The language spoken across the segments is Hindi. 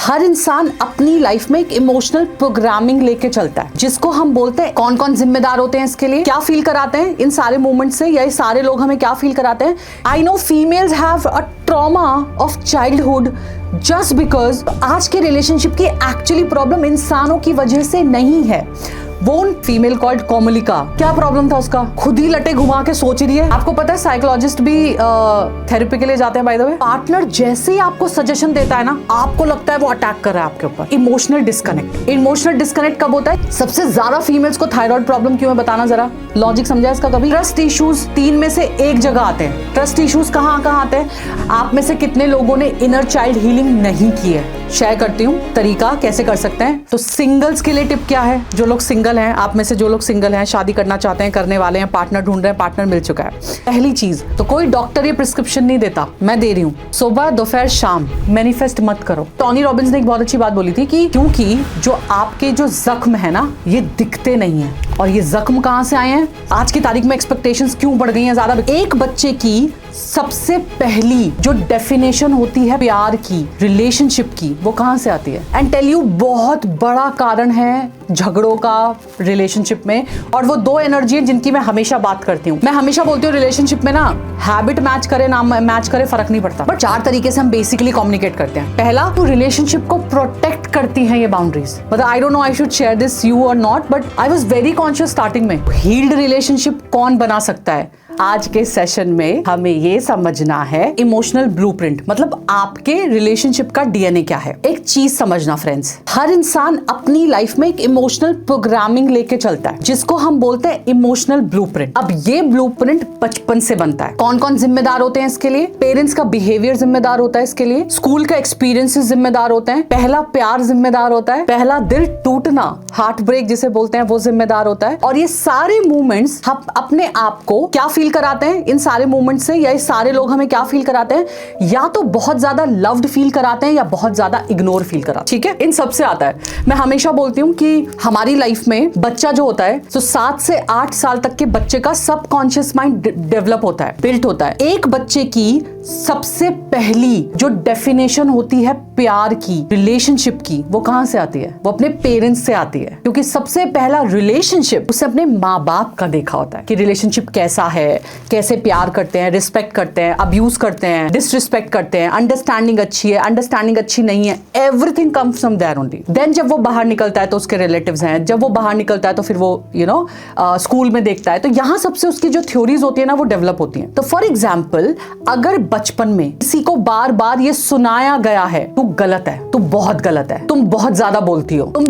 हर इंसान अपनी लाइफ में एक इमोशनल प्रोग्रामिंग लेके चलता है, जिसको हम बोलते हैं कौन कौन जिम्मेदार होते हैं इसके लिए, क्या फील कराते हैं इन सारे मोमेंट से, या ये सारे लोग हमें क्या फील कराते हैं। आई know females have a trauma of childhood just because आज के रिलेशनशिप की एक्चुअली प्रॉब्लम इंसानों की वजह से नहीं है। वो फीमेल कॉल्ड कोमलिका, क्या प्रॉब्लम था उसका, खुद ही लटे घुमा के सोच रही है। आपको पता है साइकोलॉजिस्ट भी थेरेपी के लिए जाते हैं बाय द वे। पार्टनर जैसे ही आपको सजेशन देता है ना, आपको लगता है वो अटैक कर रहा है आपके ऊपर। Emotional disconnect. इमोशनल डिस्कनेक्ट कब होता है? सबसे ज्यादा फीमेल्स को थायराइड प्रॉब्लम क्यों है, बताना जरा, लॉजिक समझा इसका कभी? ट्रस्ट इश्यूज 3 में से एक जगह आते हैं। ट्रस्ट इश्यूज कहाँ कहाँ आते हैं? आप में से कितने लोगों ने इनर चाइल्ड हीलिंग नहीं की है? शेयर करती हूँ तरीका कैसे कर सकते हैं। तो सिंगल्स के लिए टिप क्या है? जो लोग सिंगल हैं, आप में से जो लोग सिंगल हैं, शादी करना चाहते हैं, करने वाले हैं, पार्टनर ढूंढ रहे हैं, पार्टनर मिल चुका है, पहली चीज तो कोई डॉक्टर ये प्रिस्क्रिप्शन नहीं देता, मैं दे रही हूँ, सुबह दोपहर शाम मैनिफेस्ट मत करो। टोनी रॉबिन्स ने एक बहुत अच्छी बात बोली थी कि क्योंकि जो आपके जो जख्म है ना, ये दिखते नहीं है। और ये जख्म कहाँ से आए हैं? आज की तारीख में एक्सपेक्टेशंस क्यों बढ़ गई हैं ज्यादा? एक बच्चे की सबसे पहली जो डेफिनेशन होती है प्यार की, रिलेशनशिप की, वो कहां से आती है? एंड टेल यू, बहुत बड़ा कारण है झगड़ों का रिलेशनशिप में। और वो 2 एनर्जी है जिनकी मैं हमेशा बात करती हूँ। मैं हमेशा बोलती हूँ रिलेशनशिप में ना, हैबिट मैच करे ना मैच करे फर्क नहीं पड़ता, बट 4 तरीके से हम बेसिकली कम्युनिकेट करते हैं। पहला, तो रिलेशनशिप को प्रोटेक्ट करती है ये बाउंड्रीज। मतलब I don't know I should share this you और not, but I was very conscious starting में। हील्ड रिलेशनशिप कौन बना सकता है? आज के सेशन में हमें ये समझना है इमोशनल ब्लूप्रिंट, मतलब आपके रिलेशनशिप का डीएनए क्या है। एक चीज समझना फ्रेंड्स, हर इंसान अपनी लाइफ में एक इमोशनल प्रोग्रामिंग लेके चलता है, जिसको हम बोलते हैं इमोशनल ब्लूप्रिंट। अब ये ब्लूप्रिंट बचपन से बनता है। कौन कौन जिम्मेदार होते हैं इसके लिए? पेरेंट्स का बिहेवियर जिम्मेदार होता है इसके लिए, स्कूल का एक्सपीरियंसेस जिम्मेदार होते हैं, पहला प्यार जिम्मेदार होता है, पहला दिल टूटना, हार्ट ब्रेक जिसे बोलते हैं, वो जिम्मेदार होता है। और ये सारे मूवमेंट्स हम अपने आप को क्या फील कराते हैं इन सारे मोमेंट से, या ये सारे लोग हमें क्या फील कराते हैं? या तो बहुत ज्यादा लव्ड फील कराते हैं या बहुत ज्यादा इग्नोर फील कराते हैं। ठीक है, इन सब से आता है। मैं हमेशा बोलती हूँ कि हमारी लाइफ में बच्चा जो होता है, तो 7 से 8 साल तक के बच्चे का सबकॉन्शियस माइंड डेवलप होता है, बिल्ट होता है। एक बच्चे की सबसे पहली जो डेफिनेशन होती है प्यार की, रिलेशनशिप की, वो कहां से आती है? वो अपने पेरेंट्स से आती है। क्योंकि सबसे पहला रिलेशनशिप उसे अपने माँ बाप का देखा होता है कि रिलेशनशिप कैसा है, कैसे प्यार करते हैं, रिस्पेक्ट करते हैं, अब्यूज करते हैं, डिसरिस्पेक्ट करते हैं, अंडरस्टैंडिंग अच्छी है, अंडरस्टैंडिंग अच्छी नहीं है, everything comes from there only. Then जब वो बाहर निकलता है तो उसके रिलेटिव्स हैं, जब वो बाहर निकलता है तो फिर वो स्कूल में देखता है, तो यहाँ सबसे उसकी जो थ्योरीज होती है ना, वो डेवलप होती हैं। तो फॉर एग्जाम्पल, अगर बचपन में किसी को बार बार ये सुनाया गया है तू गलत है, तू बहुत गलत है, तुम बहुत ज्यादा बोलती हो, तुम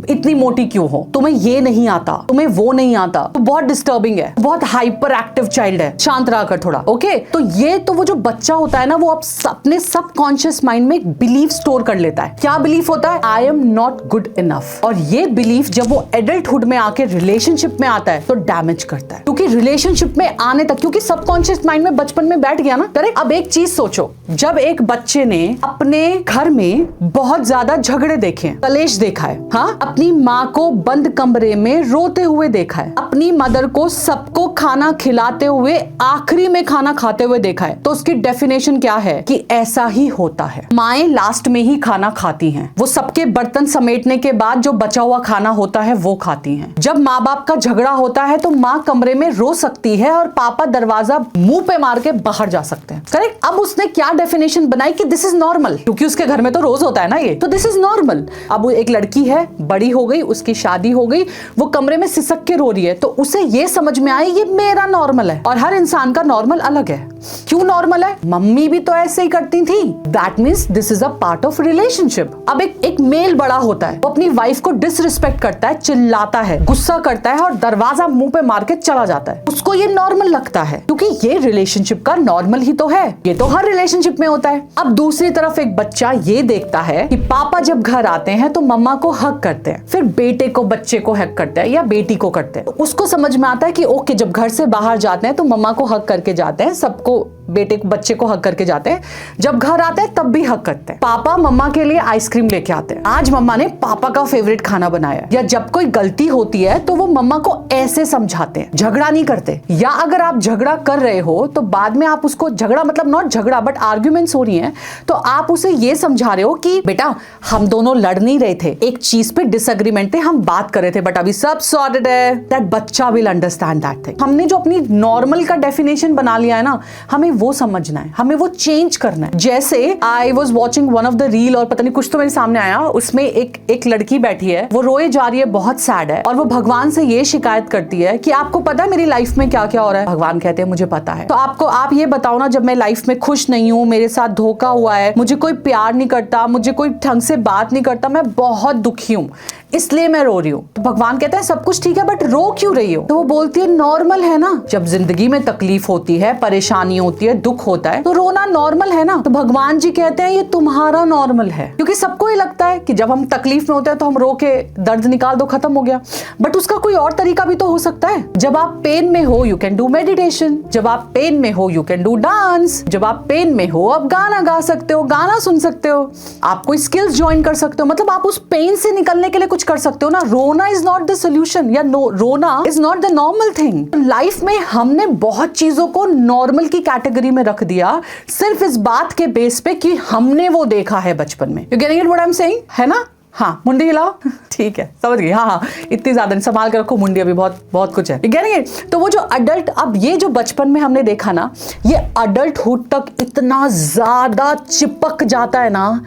इतनी मोटी क्यों हो, तुम्हें ये नहीं आता, तुम्हें वो नहीं आता, तो बहुत डिस्टर्बिंग है, बहुत हाइपर एक्टिव चाइल्ड है, शांत रहा कर थोड़ा, ओके। तो ये तो वो जो बच्चा होता है ना, वो अपने सबकॉन्शियस माइंड में एक बिलीफ स्टोर कर लेता है। क्या बिलीफ होता है? I am not good enough. और ये बिलीफ जब वो एडल्टहुड में आके रिलेशनशिप में आता है तो डैमेज करता है, क्योंकि रिलेशनशिप में आने तक, क्योंकि सबकॉन्शियस माइंड में बचपन में बैठ गया ना, करेक्ट। अब एक चीज सोचो, जब एक बच्चे ने अपने घर में बहुत ज्यादा झगड़े देखे, कलेश देखा है, हाँ, अपनी माँ को बंद कमरे में रोते हुए देखा है, अपनी मदर को सबको खाना खिलाते हुए आखिरी में खाना खाते हुए देखा है, तो उसकी डेफिनेशन क्या है कि ऐसा ही होता है। माएं लास्ट में ही खाना खाती हैं, वो सबके बर्तन समेटने के बाद जो बचा हुआ खाना होता है वो खाती हैं। जब माँ बाप का झगड़ा होता है तो माँ कमरे में रो सकती है और पापा दरवाजा मुंह पे मार के बाहर जा सकते हैं, करेक्ट। अब उसने क्या डेफिनेशन बनाई कि दिस इज नॉर्मल, क्योंकि उसके घर में तो रोज होता है ना ये, तो दिस इज नॉर्मल। अब वो एक लड़की है, बड़ी हो गई, उसकी शादी हो गई, वो कमरे में सिसक के रो रही है, तो उसे ये समझ में आए ये मेरा नॉर्मल है। और हर इंसान का नॉर्मल अलग है। क्यों नॉर्मल है? मम्मी भी तो ऐसे ही करती थी, that means this is a part of relationship. अब एक मेल बड़ा होता है, वो अपनी वाइफ को डिसरिस्पेक्ट करता है, चिल्लाता है, गुस्सा करता है और दरवाजा मुंह पे मार के चला जाता है, उसको ये नॉर्मल लगता है, क्योंकि ये रिलेशनशिप का नॉर्मल ही तो है, ये तो हर रिलेशनशिप में होता है। अब दूसरी तरफ एक बच्चा ये देखता है कि पापा जब घर आते हैं तो मम्मा को हक करते हैं, फिर बेटे को बच्चे को हक करते हैं या बेटी को करते हैं, तो उसको समझ में आता है कि ओके, जब घर से बाहर जाते हैं तो मम्मा को हक करके जाते हैं, सबको बेटे को बच्चे को हक करके जाते हैं, जब घर आते हैं तब भी हक करते हैं। पापा मम्मा के लिए आइसक्रीम लेके आते हैं, आज मम्मा ने पापा का फेवरेट खाना बनाया। या जब कोई गलती होती है तो वो मम्मा को ऐसे समझाते हैं, झगड़ा नहीं करते। या अगर आप झगड़ा कर रहे हो तो बाद में आप उसको, झगड़ा मतलब नॉट झगड़ा बट आर्ग्यूमेंट्स हो रही हैं, तो आप उसे ये समझा रहे हो कि बेटा हम दोनों लड़ नहीं रहे थे, एक चीज पे डिसएग्रीमेंट थे, हम बात कर रहे थे, बट अभी सब सॉर्टेड है। दैट बच्चा विल अंडरस्टैंड दैट थिंग। हमने जो अपनी नॉर्मल का डेफिनेशन बना लिया है ना, हमें वो समझना है, हमें वो चेंज करना है। जैसे I was watching one of the reel, और पता नहीं कुछ तो मेरे सामने आया, उसमें एक लड़की बैठी है, वो रोए जा रही है, बहुत सैड है, और वो भगवान से ये शिकायत करती है कि आपको पता है मेरी लाइफ में क्या क्या हो रहा है। भगवान कहते हैं मुझे पता है, तो आप ये बताओ ना, जब मैं लाइफ में खुश नहीं हूँ, मेरे साथ धोखा हुआ है, मुझे कोई प्यार नहीं करता, मुझे कोई ढंग से बात नहीं करता, मैं बहुत दुखी हूँ, इसलिए मैं रो रही हूँ। तो भगवान कहते हैं सब कुछ ठीक है बट रो क्यों रही हो? तो वो बोलती है नॉर्मल है ना, जब जिंदगी में तकलीफ होती है, परेशानी होती है, दुख होता है, तो रोना नॉर्मल है ना। तो भगवान जी कहते हैं ये तुम्हारा नॉर्मल है, क्योंकि सबको ही लगता है कि जब हम तकलीफ में होते हैं तो हम रो के दर्द निकाल दो, खत्म हो गया। बट उसका कोई और तरीका भी तो हो सकता है। जब आप पेन में हो यू कैन डू मेडिटेशन, जब आप पेन में हो यू कैन डू डांस, जब आप पेन में हो आप गाना गा सकते हो, गाना सुन सकते हो, आप कोई स्किल्स ज्वाइन कर सकते हो, मतलब आप उस पेन से निकलने के लिए कुछ कर सकते हो ना। रोना इज नॉट द सोल्यूशन, या रोना is not the normal thing. Life में हमने बहुत चीजों को नॉर्मल की कैटेगरी में रख दिया, सिर्फ इस बात के बेस पे कि हमने वो देखा है बचपन में। You getting it what I am saying, है ना? हाँ, मुंडी हिलाओ ठीक है, समझ गई। हाँ, इतनी ज्यादा नहीं, संभाल के रखो मुंडी, अभी बहुत कुछ है। तो वो जो अडल्ट, अब ये जो बचपन में हमने देखा ना, ये अडल्टहुड तक इतना ज्यादा चिपक जाता है ना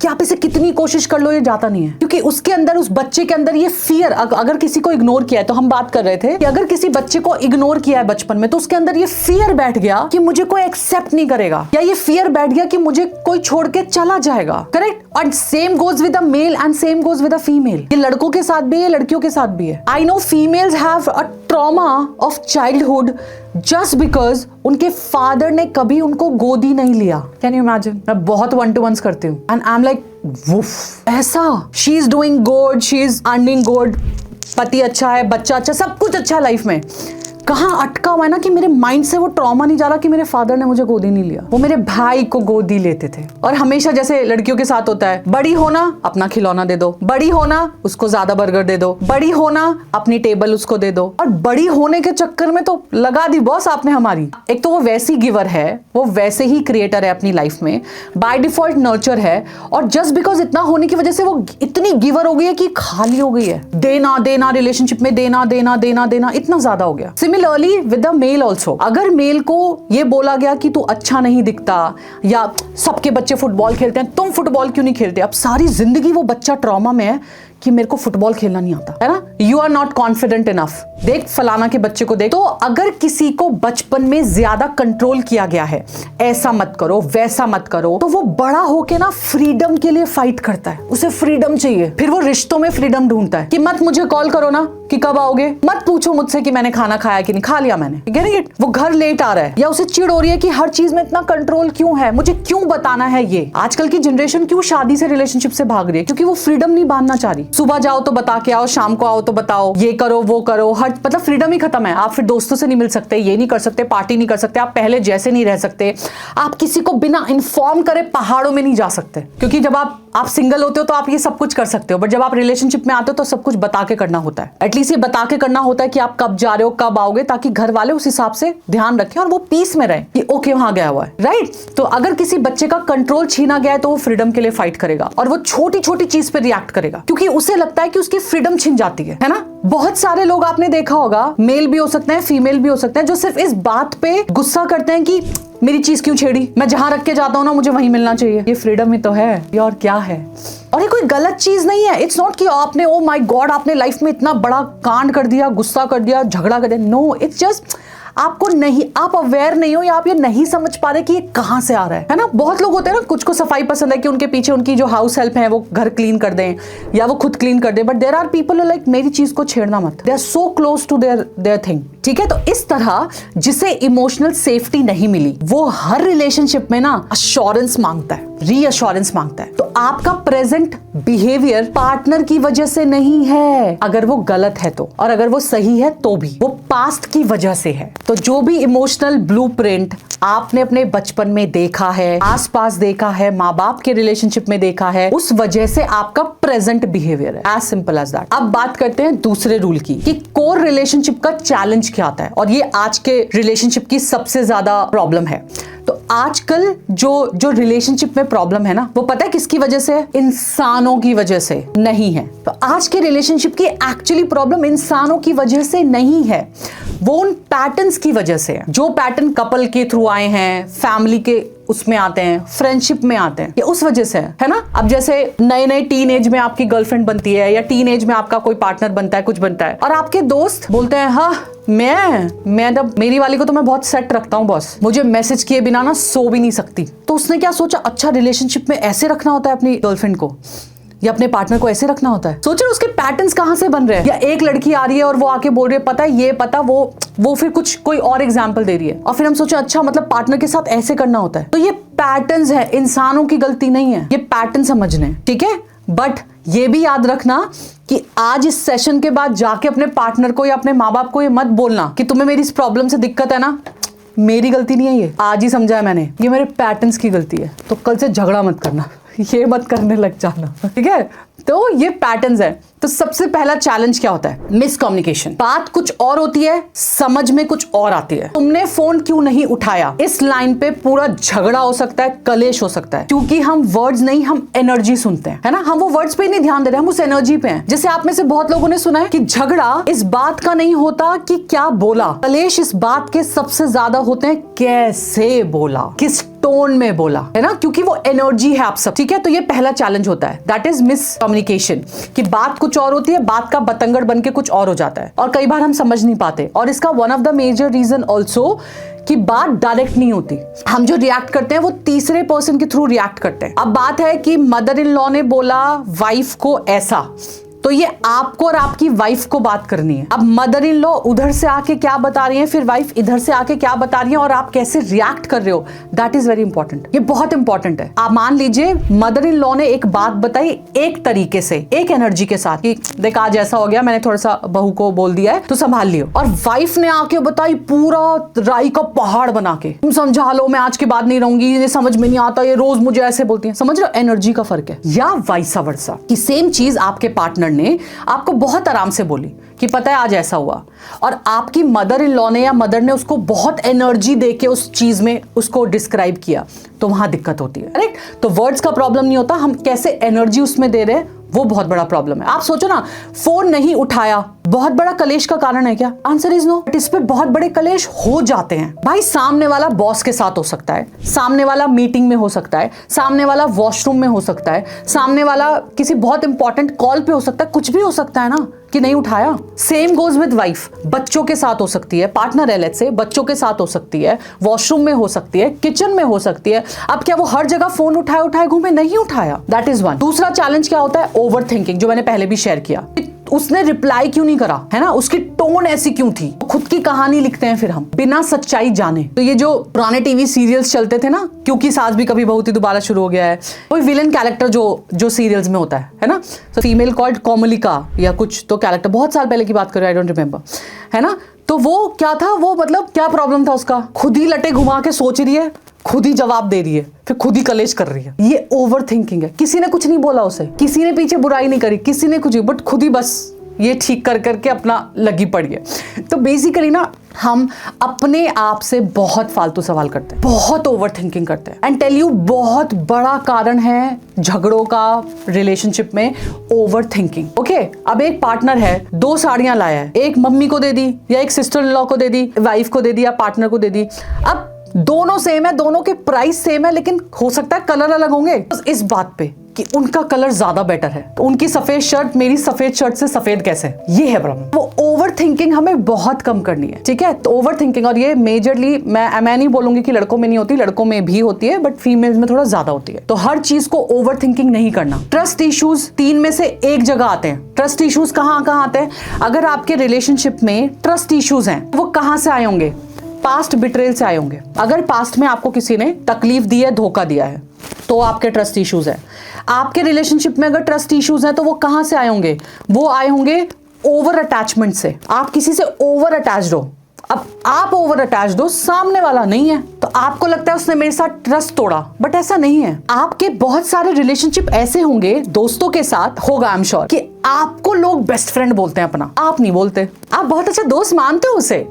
कि आप इसे कितनी कोशिश कर लो ये जाता नहीं है, क्योंकि उसके अंदर, उस बच्चे के अंदर ये फियर, अगर किसी को इग्नोर किया है, तो हम बात कर रहे थे कि अगर किसी बच्चे को इग्नोर किया है बचपन में, तो उसके अंदर ये फियर बैठ गया कि मुझे कोई एक्सेप्ट नहीं करेगा, या ये फियर बैठ गया कि मुझे कोई छोड़ के चला जाएगा। करेक्ट? और same goes with a male and same goes with a female. ये लड़कों के साथ भी है, लड़कियों के साथ भी है। I know females have a trauma of childhood just because उनके फादर ने कभी उनको गोदी नहीं लिया। Can you imagine? मैं बहुत 1-to-1s करती हूँ and I am like woof, ऐसा। She is doing good, she is earning good, पति अच्छा है, बच्चा अच्छा, सब कुछ अच्छा है लाइफ में। कहाँ अटका हुआ है ना कि मेरे माइंड से वो ट्रॉमा नहीं जा रहा कि मेरे फादर ने मुझे गोदी नहीं लिया। वो मेरे भाई को गोदी लेते थे। और हमेशा जैसे लड़कियों के साथ होता है, बड़ी होना अपना खिलौना दे दो, बड़ी होना उसको ज्यादा बर्गर दे दो, बड़ी होना अपनी टेबल उसको दे दो। और बड़ी होने के चक्कर में तो लगा दी बॉस आपने हमारी। एक तो वो वैसी गिवर है, वो वैसे ही क्रिएटर है अपनी लाइफ में, बाय डिफॉल्ट नर्चर है, और जस्ट बिकॉज इतना होने की वजह से वो इतनी गिवर हो गई है कि खाली हो गई है। देना देना, रिलेशनशिप में देना देना देना देना इतना ज्यादा हो गया। Similarly with the male also, अगर मेल को ये बोला गया कि तू अच्छा नहीं दिखता, या सबके बच्चे फुटबॉल खेलते हैं तुम फुटबॉल क्यों नहीं खेलते, अब सारी जिंदगी वो बच्चा ट्रॉमा में है कि मेरे को फुटबॉल खेलना नहीं आता, है ना? You are not confident enough, देख फलाना के बच्चे को देख। तो अगर किसी को बचपन में ज्यादा कंट्रोल किया गया है, ऐसा मत करो वैसा मत करो, तो वो बड़ा होके ना फ्रीडम के लिए फाइट करता है, उसे फ्रीडम चाहिए। फिर वो रिश्तों में फ्रीडम ढूंढता है कि मत मुझे कॉल करो ना कि कब आओगे, मत पूछो मुझसे कि मैंने खाना खाया कि नहीं, खा लिया मैंने। Getting it? वो घर लेट आ रहा है, या उसे चिढ़ हो रही है कि हर चीज में इतना कंट्रोल क्यों है, मुझे क्यों बताना है ये। आजकल की जनरेशन क्यों शादी से, रिलेशनशिप से भाग रही है? क्योंकि वो फ्रीडम नहीं बांधना चाह रही। सुबह जाओ तो बता के आओ, शाम को आओ तो बताओ, ये करो वो करो, हर मतलब फ्रीडम ही खत्म है। आप फिर दोस्तों से नहीं मिल सकते, ये नहीं कर सकते, पार्टी नहीं कर सकते, आप पहले जैसे नहीं रह सकते, आप किसी को बिना इन्फॉर्म करे पहाड़ों में नहीं जा सकते। क्योंकि जब आप सिंगल होते हो तो आप ये सब कुछ कर सकते हो, बट जब आप रिलेशनशिप में आते हो तो सब कुछ बता के करना होता है। एटलीस्ट ये बता के करना होता है कि आप कब जा रहे हो, कब आओगे, ताकि घर वाले उस हिसाब से ध्यान रखें और वो पीस में रहे कि ओके वहां गया हुआ है, राइट? तो अगर किसी बच्चे का कंट्रोल छीना गया है तो वो फ्रीडम के लिए फाइट करेगा, और वो छोटी छोटी चीज पे रिएक्ट करेगा, क्योंकि उसे लगता है कि उसकी फ्रीडम छिन जाती है ना? बहुत सारे लोग आपने देखा होगा, मेल भी हो सकते हैं, फीमेल भी हो सकते हैं, जो सिर्फ इस बात पे गुस्सा करते हैं कि मेरी चीज क्यों छेड़ी, मैं जहां रख के जाता हूं ना मुझे वहीं मिलना चाहिए। ये फ्रीडम ही तो है, ये और क्या है? और ये कोई गलत चीज नहीं है। इट्स नॉट कि आपने ओ माय गॉड आपने लाइफ में इतना बड़ा कांड कर दिया, गुस्सा कर दिया, झगड़ा कर दिया। नो, इट्स जस्ट आपको नहीं, आप अवेयर नहीं हो, या आप ये नहीं समझ पा रहे कि ये कहां से आ रहा है ना? बहुत लोग होते हैं ना, कुछ को सफाई पसंद है कि उनके पीछे उनकी जो हाउस हेल्प है वो घर क्लीन कर दें या वो खुद क्लीन कर दें, but there are people like मेरी चीज को छेड़ना मत। They are so close to their thing, ठीक है, तो इस तरह जिसे इमोशनल सेफ्टी नहीं मिली वो हर रिलेशनशिप में ना अश्योरेंस मांगता है, रीअश्योरेंस मांगता है। तो आपका प्रेजेंट बिहेवियर पार्टनर की वजह से नहीं है अगर वो गलत है तो, और अगर वो सही है तो भी वो पास्ट की वजह से है। तो जो भी इमोशनल ब्लूप्रिंट आपने अपने बचपन में देखा है, आसपास देखा है, माँ बाप के रिलेशनशिप में देखा है, उस वजह से आपका प्रेजेंट बिहेवियर है। As simple as that. अब बात करते हैं दूसरे रूल की कि कोर रिलेशनशिप का चैलेंज क्या आता है, और ये आज के रिलेशनशिप की सबसे ज्यादा प्रॉब्लम है। तो आजकल जो रिलेशनशिप में प्रॉब्लम है ना, वो पता है किसकी वजह से है? इंसानों की वजह से नहीं है। तो आज के रिलेशनशिप की एक्चुअली प्रॉब्लम इंसानों की वजह से नहीं है, वो उन पैटर्न्स की वजह से है जो पैटर्न कपल के थ्रू आए हैं, फैमिली के उसमें आते हैं, फ्रेंडशिप में आते हैं, ये उस वजह से है ना। अब जैसे नए नए टीन एज में आपकी गर्लफ्रेंड बनती है या टीन एज में आपका कोई पार्टनर बनता है, कुछ बनता है, और आपके दोस्त बोलते हैं हाँ मैं जब मेरी वाली को तो मैं बहुत सेट रखता हूँ बॉस, मुझे मैसेज किए बिना ना सो भी नहीं सकती। तो उसने क्या सोचा, अच्छा रिलेशनशिप में ऐसे रखना होता है अपनी गर्लफ्रेंड को या अपने पार्टनर को ऐसे रखना होता है। सोच रहे उसके पैटर्न्स कहां से बन रहे हैं। या एक लड़की आ रही है और वो आके बोल रही है पता है ये पता वो फिर कुछ कोई और एग्जांपल दे रही है, और फिर हम सोचे अच्छा मतलब पार्टनर के साथ ऐसे करना होता है। तो ये पैटर्न्स है, इंसानों की गलती नहीं है, ये पैटर्न समझने, ठीक है। बट ये भी याद रखना कि आज इस सेशन के बाद जाके अपने पार्टनर को या अपने माँ बाप को ये मत बोलना कि तुम्हें मेरी इस प्रॉब्लम से दिक्कत है ना, मेरी गलती नहीं है, ये आज ही समझा है मैंने, ये मेरे पैटर्न्स की गलती है। तो कल से झगड़ा मत करना, ये मत करने लग जाना, ठीक है। तो ये पैटर्न्स है। तो सबसे पहला चैलेंज क्या होता है? मिसकम्युनिकेशन। बात कुछ और होती है, समझ में कुछ और आती है। तुमने फोन क्यों नहीं उठाया, इस लाइन पे पूरा झगड़ा हो सकता है, कलेश हो सकता है, क्योंकि हम वर्ड्स नहीं, हम एनर्जी सुनते हैं, है ना। हम वो वर्ड्स पे नहीं ध्यान दे रहे, हम उस एनर्जी पे हैं। जैसे आप में से बहुत लोगों ने सुना है कि झगड़ा इस बात का नहीं होता कि क्या बोला, कलेश इस बात के सबसे ज्यादा होते हैं कैसे बोला, किस टोन में बोला, है ना, क्योंकि वो एनर्जी है आप सब, ठीक है। तो ये पहला चैलेंज होता है, दैट इज मिसकम्युनिकेशन, कि बात कुछ और होती है, बात का बतंगड़ बन के कुछ और हो जाता है, और कई बार हम समझ नहीं पाते। और इसका one of the major reason also कि बात डायरेक्ट नहीं होती, हम जो रिएक्ट करते हैं वो तीसरे पर्सन के थ्रू रिएक्ट करते हैं। अब बात है कि मदर इन लॉ ने बोला वाइफ को ऐसा, तो ये आपको और आपकी वाइफ को बात करनी है। अब मदर इन लॉ उधर से आके क्या बता रही है, फिर वाइफ इधर से आके क्या बता रही है, और आप कैसे रिएक्ट कर रहे हो, दैट इज वेरी इंपॉर्टेंट। ये बहुत इंपॉर्टेंट है। आप मान लीजिए मदर इन लॉ ने एक बात बताई एक तरीके से, एक एनर्जी के साथ कि देख आज ऐसा हो गया, मैंने थोड़ा सा बहू को बोल दिया है तो संभाल लियो, और वाइफ ने आके बताई पूरा राई का पहाड़ बना के, तुम समझा लो मैं आज के बाद नहीं रहूंगी, ये समझ में नहीं आता, ये रोज मुझे ऐसे बोलती है। समझ रहे हो, एनर्जी का फर्क है। या वाइसा वर्सा कि सेम चीज आपके पार्टनर ने आपको बहुत आराम से बोली कि पता है आज ऐसा हुआ, और आपकी मदर इन लॉ ने या मदर ने उसको बहुत एनर्जी देके उस चीज में उसको डिस्क्राइब किया, तो वहां दिक्कत होती है, राइट। तो वर्ड्स का प्रॉब्लम नहीं होता, हम कैसे एनर्जी उसमें दे रहे हैं वो बहुत बड़ा प्रॉब्लम है। आप सोचो ना, फोन नहीं उठाया बहुत बड़ा कलेश का कारण है क्या? Answer is no. इस पे बहुत बड़े कलेश हो जाते हैं भाई। सामने वाला बॉस के साथ हो सकता है, सामने वाला मीटिंग में हो सकता है, सामने वाला वॉशरूम में हो सकता है, सामने वाला किसी बहुत इंपॉर्टेंट कॉल पे हो सकता है, कुछ भी हो सकता है ना कि नहीं उठाया। सेम गोज विद वाइफ, बच्चों के साथ हो सकती है, पार्टनर है लेट्स से, बच्चों के साथ हो सकती है, वॉशरूम में हो सकती है, किचन में हो सकती है। अब क्या वो हर जगह फोन उठाए घूमे? नहीं उठाया, दैट इज वन। दूसरा चैलेंज क्या होता है? ओवर थिंकिंग, जो मैंने पहले भी शेयर किया। उसने रिप्लाई क्यों नहीं करा, है ना, उसकी टोन ऐसी क्यों थी, खुद की कहानी लिखते हैं फिर हम बिना सच्चाई जाने। तो ये जो पुराने टीवी सीरियल्स चलते थे ना, क्योंकि सास भी कभी बहू थी दोबारा शुरू हो गया है, कोई विलन कैरेक्टर जो सीरियल्स में होता है ना, तो फीमेल कॉल्ड कोमलिका या कुछ तो कैरेक्टर, बहुत साल पहले की बात कर रहे, आई डोंट रिमेंबर, है ना। तो वो क्या था, वो मतलब क्या प्रॉब्लम था उसका, खुद ही लटे घुमा के सोच रही है, खुद ही जवाब दे रही है, फिर खुद ही कलेश कर रही है। ये ओवर थिंकिंग है। किसी ने कुछ नहीं बोला उसे, किसी ने पीछे बुराई नहीं करी, किसी ने कुछ, बट खुद ही बस ये ठीक कर करके अपना लगी पड़ी है। तो बेसिकली ना हम अपने आप से बहुत फालतू सवाल करते हैं, बहुत ओवर थिंकिंग करते हैं। एंड टेल यू, बहुत बड़ा कारण है झगड़ों का रिलेशनशिप में ओवर थिंकिंग। ओके, अब एक पार्टनर है, 2 साड़ियां लाया है, एक मम्मी को दे दी या एक सिस्टर इन लॉ को दे दी, वाइफ को दे दी या पार्टनर को दे दी। अब दोनों सेम है, दोनों के प्राइस सेम है, लेकिन हो सकता है कलर अलग होंगे। बस इस बात पे कि उनका कलर ज्यादा बेटर है, तो उनकी सफेद शर्ट मेरी सफेद शर्ट से सफेद कैसे, ये है प्रॉब्लम। वो ओवर थिंकिंग हमें बहुत कम करनी है, ठीक है। तो ओवर थिंकिंग, और ये मेजरली मैं नहीं बोलूंगी कि लड़कों में नहीं होती, लड़कों में भी होती है, बट फीमेल्स में थोड़ा ज्यादा होती है। तो हर चीज को ओवर थिंकिंग नहीं करना। ट्रस्ट इश्यूज 3 में से एक जगह आते हैं। ट्रस्ट इश्यूज कहाँ आते हैं? अगर आपके रिलेशनशिप में ट्रस्ट इश्यूज हैं, वो कहाँ से आए होंगे? पास्ट बिट्रेल से आए होंगे। अगर पास्ट में आपको किसी ने तकलीफ दी है, धोखा दिया है, तो आपके ट्रस्ट इश्यूज है। आपके रिलेशनशिप में अगर ट्रस्ट इश्यूज हैं, तो वो कहां से आए होंगे? वो आए होंगे ओवर अटैचमेंट से। आप किसी से ओवर अटैच्ड हो। अब आप ओवर अटैच्ड हो, सामने वाला नहीं है, तो आपको लगता है उसने मेरे साथ ट्रस्ट तोड़ा, बट ऐसा नहीं है। आपके बहुत सारे रिलेशनशिप ऐसे होंगे, दोस्तों के साथ होगा, आई एम श्योर, कि आपको लोग बेस्ट फ्रेंड बोलते हैं अपना, आप नहीं बोलते। आप बहुत अच्छा दोस्त मानते हो उसे,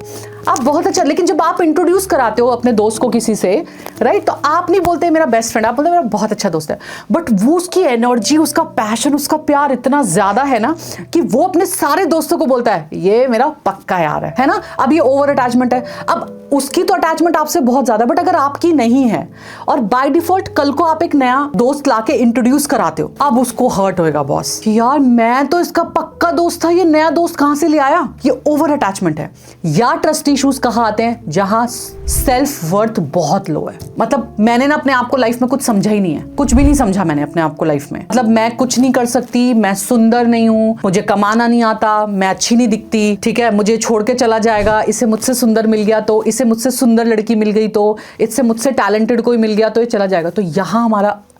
आप बहुत अच्छा, लेकिन जब आप इंट्रोड्यूस कराते हो अपने दोस्त को किसी से, राइट, तो आप नहीं बोलते मेरा बेस्ट फ्रेंड, आप बोलते मेरा बहुत अच्छा दोस्त है। बट वो उसकी एनर्जी, उसका पैशन, उसका प्यार इतना ज्यादा है ना कि वो अपने सारे दोस्तों को बोलता है ये मेरा पक्का यार है ना। अब ये ओवर अटैचमेंट है। अब उसकी तो अटैचमेंट आपसे बहुत ज्यादा, बट अगर आपकी नहीं है और बाय डिफॉल्ट कल को आप एक नया दोस्त लाके इंट्रोड्यूस कराते हो, अब उसको हर्ट होएगा बॉस कि यार मैं तो इसका पक्का दोस्त था, ये नया दोस्त कहां से ले आया। ये ओवर अटैचमेंट है। या ट्रस्ट इश्यूज कहां आते हैं? जहां सेल्फ वर्थ बहुत लो है। मतलब मैंने ना अपने आप को लाइफ में कुछ समझा ही नहीं है, कुछ भी नहीं समझा मैंने अपने आप को लाइफ में। मतलब मैं कुछ नहीं कर सकती, मैं सुंदर नहीं हूं, मुझे कमाना नहीं आता, मैं अच्छी नहीं दिखती, ठीक है, मुझे छोड़ के चला जाएगा, इसे मुझसे सुंदर मिल गया तो, इसे मुझसे सुंदर लड़की मिल गई तो, इससे मुझसे टैलेंटेड कोई मिल गया तो ये चला जाएगा। तो यहां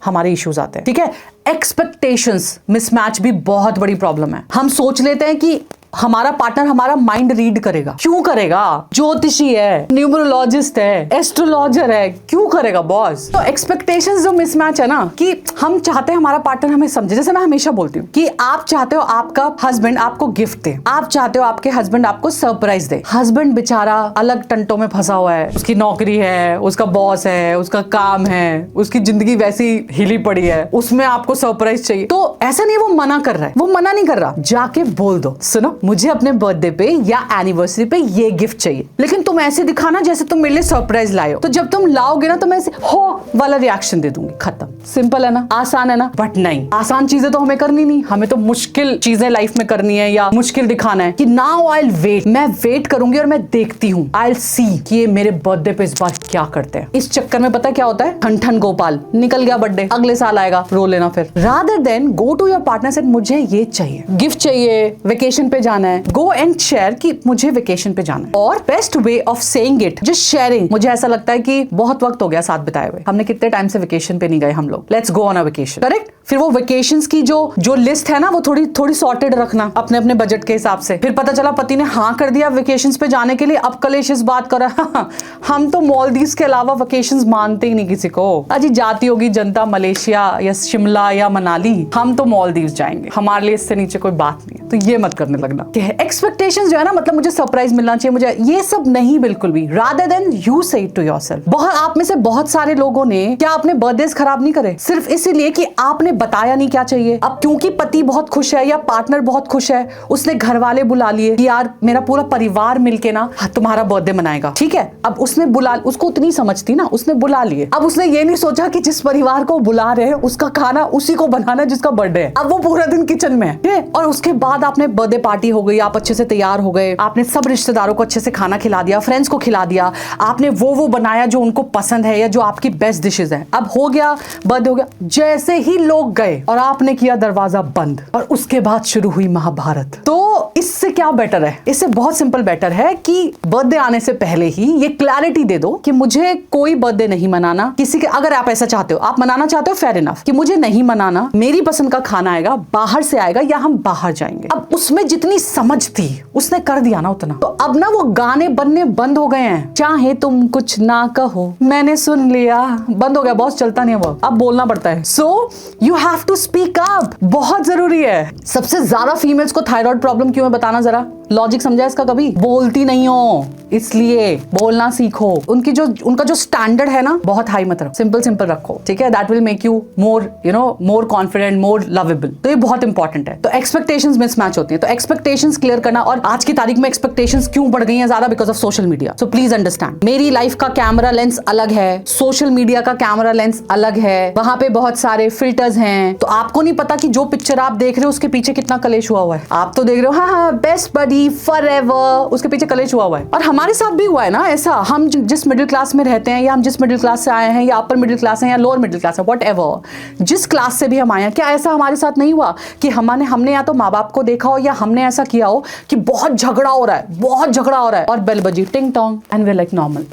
हमारे इश्यूज आते हैं, ठीक है। एक्सपेक्टेशंस मिसमैच भी बहुत बड़ी प्रॉब्लम है। हम सोच लेते हैं कि हमारा पार्टनर हमारा माइंड रीड करेगा। क्यों करेगा? ज्योतिषी है, न्यूमरोलॉजिस्ट है, एस्ट्रोलॉजर है, क्यों करेगा बॉस? तो एक्सपेक्टेशंस जो मिसमैच है ना, कि हम चाहते हैं हमारा पार्टनर हमें समझे। जैसे मैं हमेशा बोलती हूँ कि आप चाहते हो आपका हस्बैंड आपको गिफ्ट दे, आप चाहते हो आपके हस्बैंड आपको सरप्राइज दे। हस्बैंड बेचारा अलग टंटों में फंसा हुआ है, उसकी नौकरी है, उसका बॉस है, उसका काम है, उसकी जिंदगी वैसी हिली पड़ी है, उसमें आपको सरप्राइज चाहिए। तो ऐसा नहीं वो मना कर रहा है, वो मना नहीं कर रहा, जाके बोल दो सुनो मुझे अपने बर्थडे पे या एनिवर्सरी पे ये गिफ्ट चाहिए, लेकिन तुम ऐसे दिखाना जैसे तुम मेरे लिए सरप्राइज लाए हो। तो जब तुम लाओगे ना तो मैं ऐसे हो वाला रिएक्शन दे दूंगी, खत्म। सिंपल है ना, आसान है ना। बट नहीं, आसान चीजें तो हमें करनी नहीं, हमें तो मुश्किल चीजें लाइफ में करनी है या मुश्किल दिखाना है कि नाउ आई विल वेट, मैं वेट करूंगी और मैं देखती हूँ, आई विल सी कि ये मेरे बर्थडे पे इस बार क्या करते हैं। इस चक्कर में पता क्या होता है, ठन ठन गोपाल, निकल गया बर्थडे, अगले साल आएगा, रो लेना फिर। Rather than go to your partner said मुझे ये चाहिए, गिफ्ट चाहिए, वेकेशन पे जाना है, गो एंड शेयर कि मुझे वेकेशन पे जाना है। और best way of saying it, just sharing. मुझे ऐसा लगता है कि बहुत वक्त हो गया साथ बिताए हुए, हमने कितने टाइम से वेकेशन पे नहीं गए हम लोग, let's go on a vacation, correct. फिर वो वेकेशंस की जो लिस्ट है ना, वो थोड़ी सॉर्टेड रखना अपने अपने बजट के हिसाब से। फिर पता चला पति ने हाँ कर दिया वेकेशंस पे जाने के लिए, अब कलेश इस बात कर रहा है हम तो मालदीव्स के अलावा वेकेशंस मानते ही नहीं किसी को। अजी जाती होगी जनता मलेशिया या शिमला या मनाली, हम तो मालदीव्स जाएंगे, हमारे लिए इससे नीचे कोई बात नहीं है। तो ये मत करने लगना। एक्सपेक्टेशंस जो है ना, मतलब मुझे सरप्राइज मिलना चाहिए, मुझे ये सब नहीं, बिल्कुल भी। रादर देन यू से इट टू योरसेल्फ। आप में से बहुत सारे लोगों ने क्या अपने बर्थडे खराब नहीं करे सिर्फ इसीलिए कि आपने बताया नहीं क्या चाहिए। अब क्योंकि पति बहुत खुश है या पार्टनर बहुत खुश है, उसने घर वाले बुला लिए कि यार मेरा पूरा परिवार मिलके ना तुम्हारा बर्थडे मनाएगा, ठीक है। अब उसने उसको उतनी समझ थी ना, उसने बुला लिए। अब उसने ये नहीं सोचा कि जिस परिवार को बुला रहे हैं उसका खाना उसी को बनाना जिसका बर्थडे है। अब वो पूरा दिन किचन में है, और उसके बाद आपने बर्थडे पार्टी हो गई, आप अच्छे से तैयार हो गए, आपने सब रिश्तेदारों को अच्छे से खाना खिला दिया, फ्रेंड्स को खिला दिया, आपने वो बनाया जो उनको पसंद है या जो आपकी बेस्ट डिशेज है। अब हो गया, बर्थडे हो गया, जैसे ही लोग गए और आपने किया दरवाजा बंद, और उसके बाद शुरू हुई महाभारत। तो इससे क्या बेटर है? इससे बहुत सिंपल बेटर है कि बर्थडे आने से पहले ही ये क्लैरिटी दे दो कि मुझे कोई बर्थडे नहीं मनाना किसी के। अगर आप ऐसा चाहते हो, आप मनाना चाहते हो, फेयर इनफ, कि मुझे नहीं मनाना, मेरी पसंद का खाना आएगा, बाहर से आएगा या हम बाहर जाएंगे। अब उसमें जितनी समझ थी उसने कर दिया ना उतना। तो अब ना वो गाने बनने बंद हो गए हैं, चाहे तुम कुछ ना कहो मैंने सुन लिया, बंद हो गया बॉस, चलता नहीं है वो, अब बोलना पड़ता है। So you have to speak up, बहुत जरूरी है। सबसे ज्यादा फीमेल्स को थायराइड प्रॉब्लम क्यों है बताना जरा, लॉजिक समझा इसका कभी? बोलती नहीं हो, इसलिए बोलना सीखो। उनका जो स्टैंडर्ड है ना, बहुत हाई मत रखो, सिंपल रखो, ठीक है। That will make you more confident, more lovable. तो ये बहुत इंपॉर्टेंट है। तो एक्सपेक्टेशंस मिसमैच होती है, तो एक्सपेक्टेशंस क्लियर करना। और आज की तारीख में एक्सपेक्टेशंस क्यों बढ़ गई हैं ज्यादा? Because of social media. So please understand, मेरी लाइफ का कैमरा लेंस अलग है, सोशल मीडिया का कैमरा लेंस अलग है, वहां पे बहुत सारे फिल्टर्स हैं। तो आपको नहीं पता कि जो पिक्चर आप देख रहे हो उसके पीछे कितना कलेश हुआ है। आप तो देख रहे हो हाँ बेस्ट बडी बी फॉरएवर, उसके पीछे कलेश हुआ है। और हमारे साथ भी हुआ है ना ऐसा, हम जिस मिडिल क्लास में रहते हैं, या हम जिस मिडिल क्लास से आए हैं, या अपर मिडिल क्लास है या लोअर मिडिल क्लास है, व्हाटएवर, जिस क्लास से भी हम आए हैं, क्या ऐसा हमारे साथ नहीं हुआ कि हमने या तो माँ बाप को देखा हो या हमने ऐसा किया हो कि बहुत झगड़ा हो रहा है, बहुत झगड़ा हो रहा है, और बेल बजी टिंग Tong and we like normal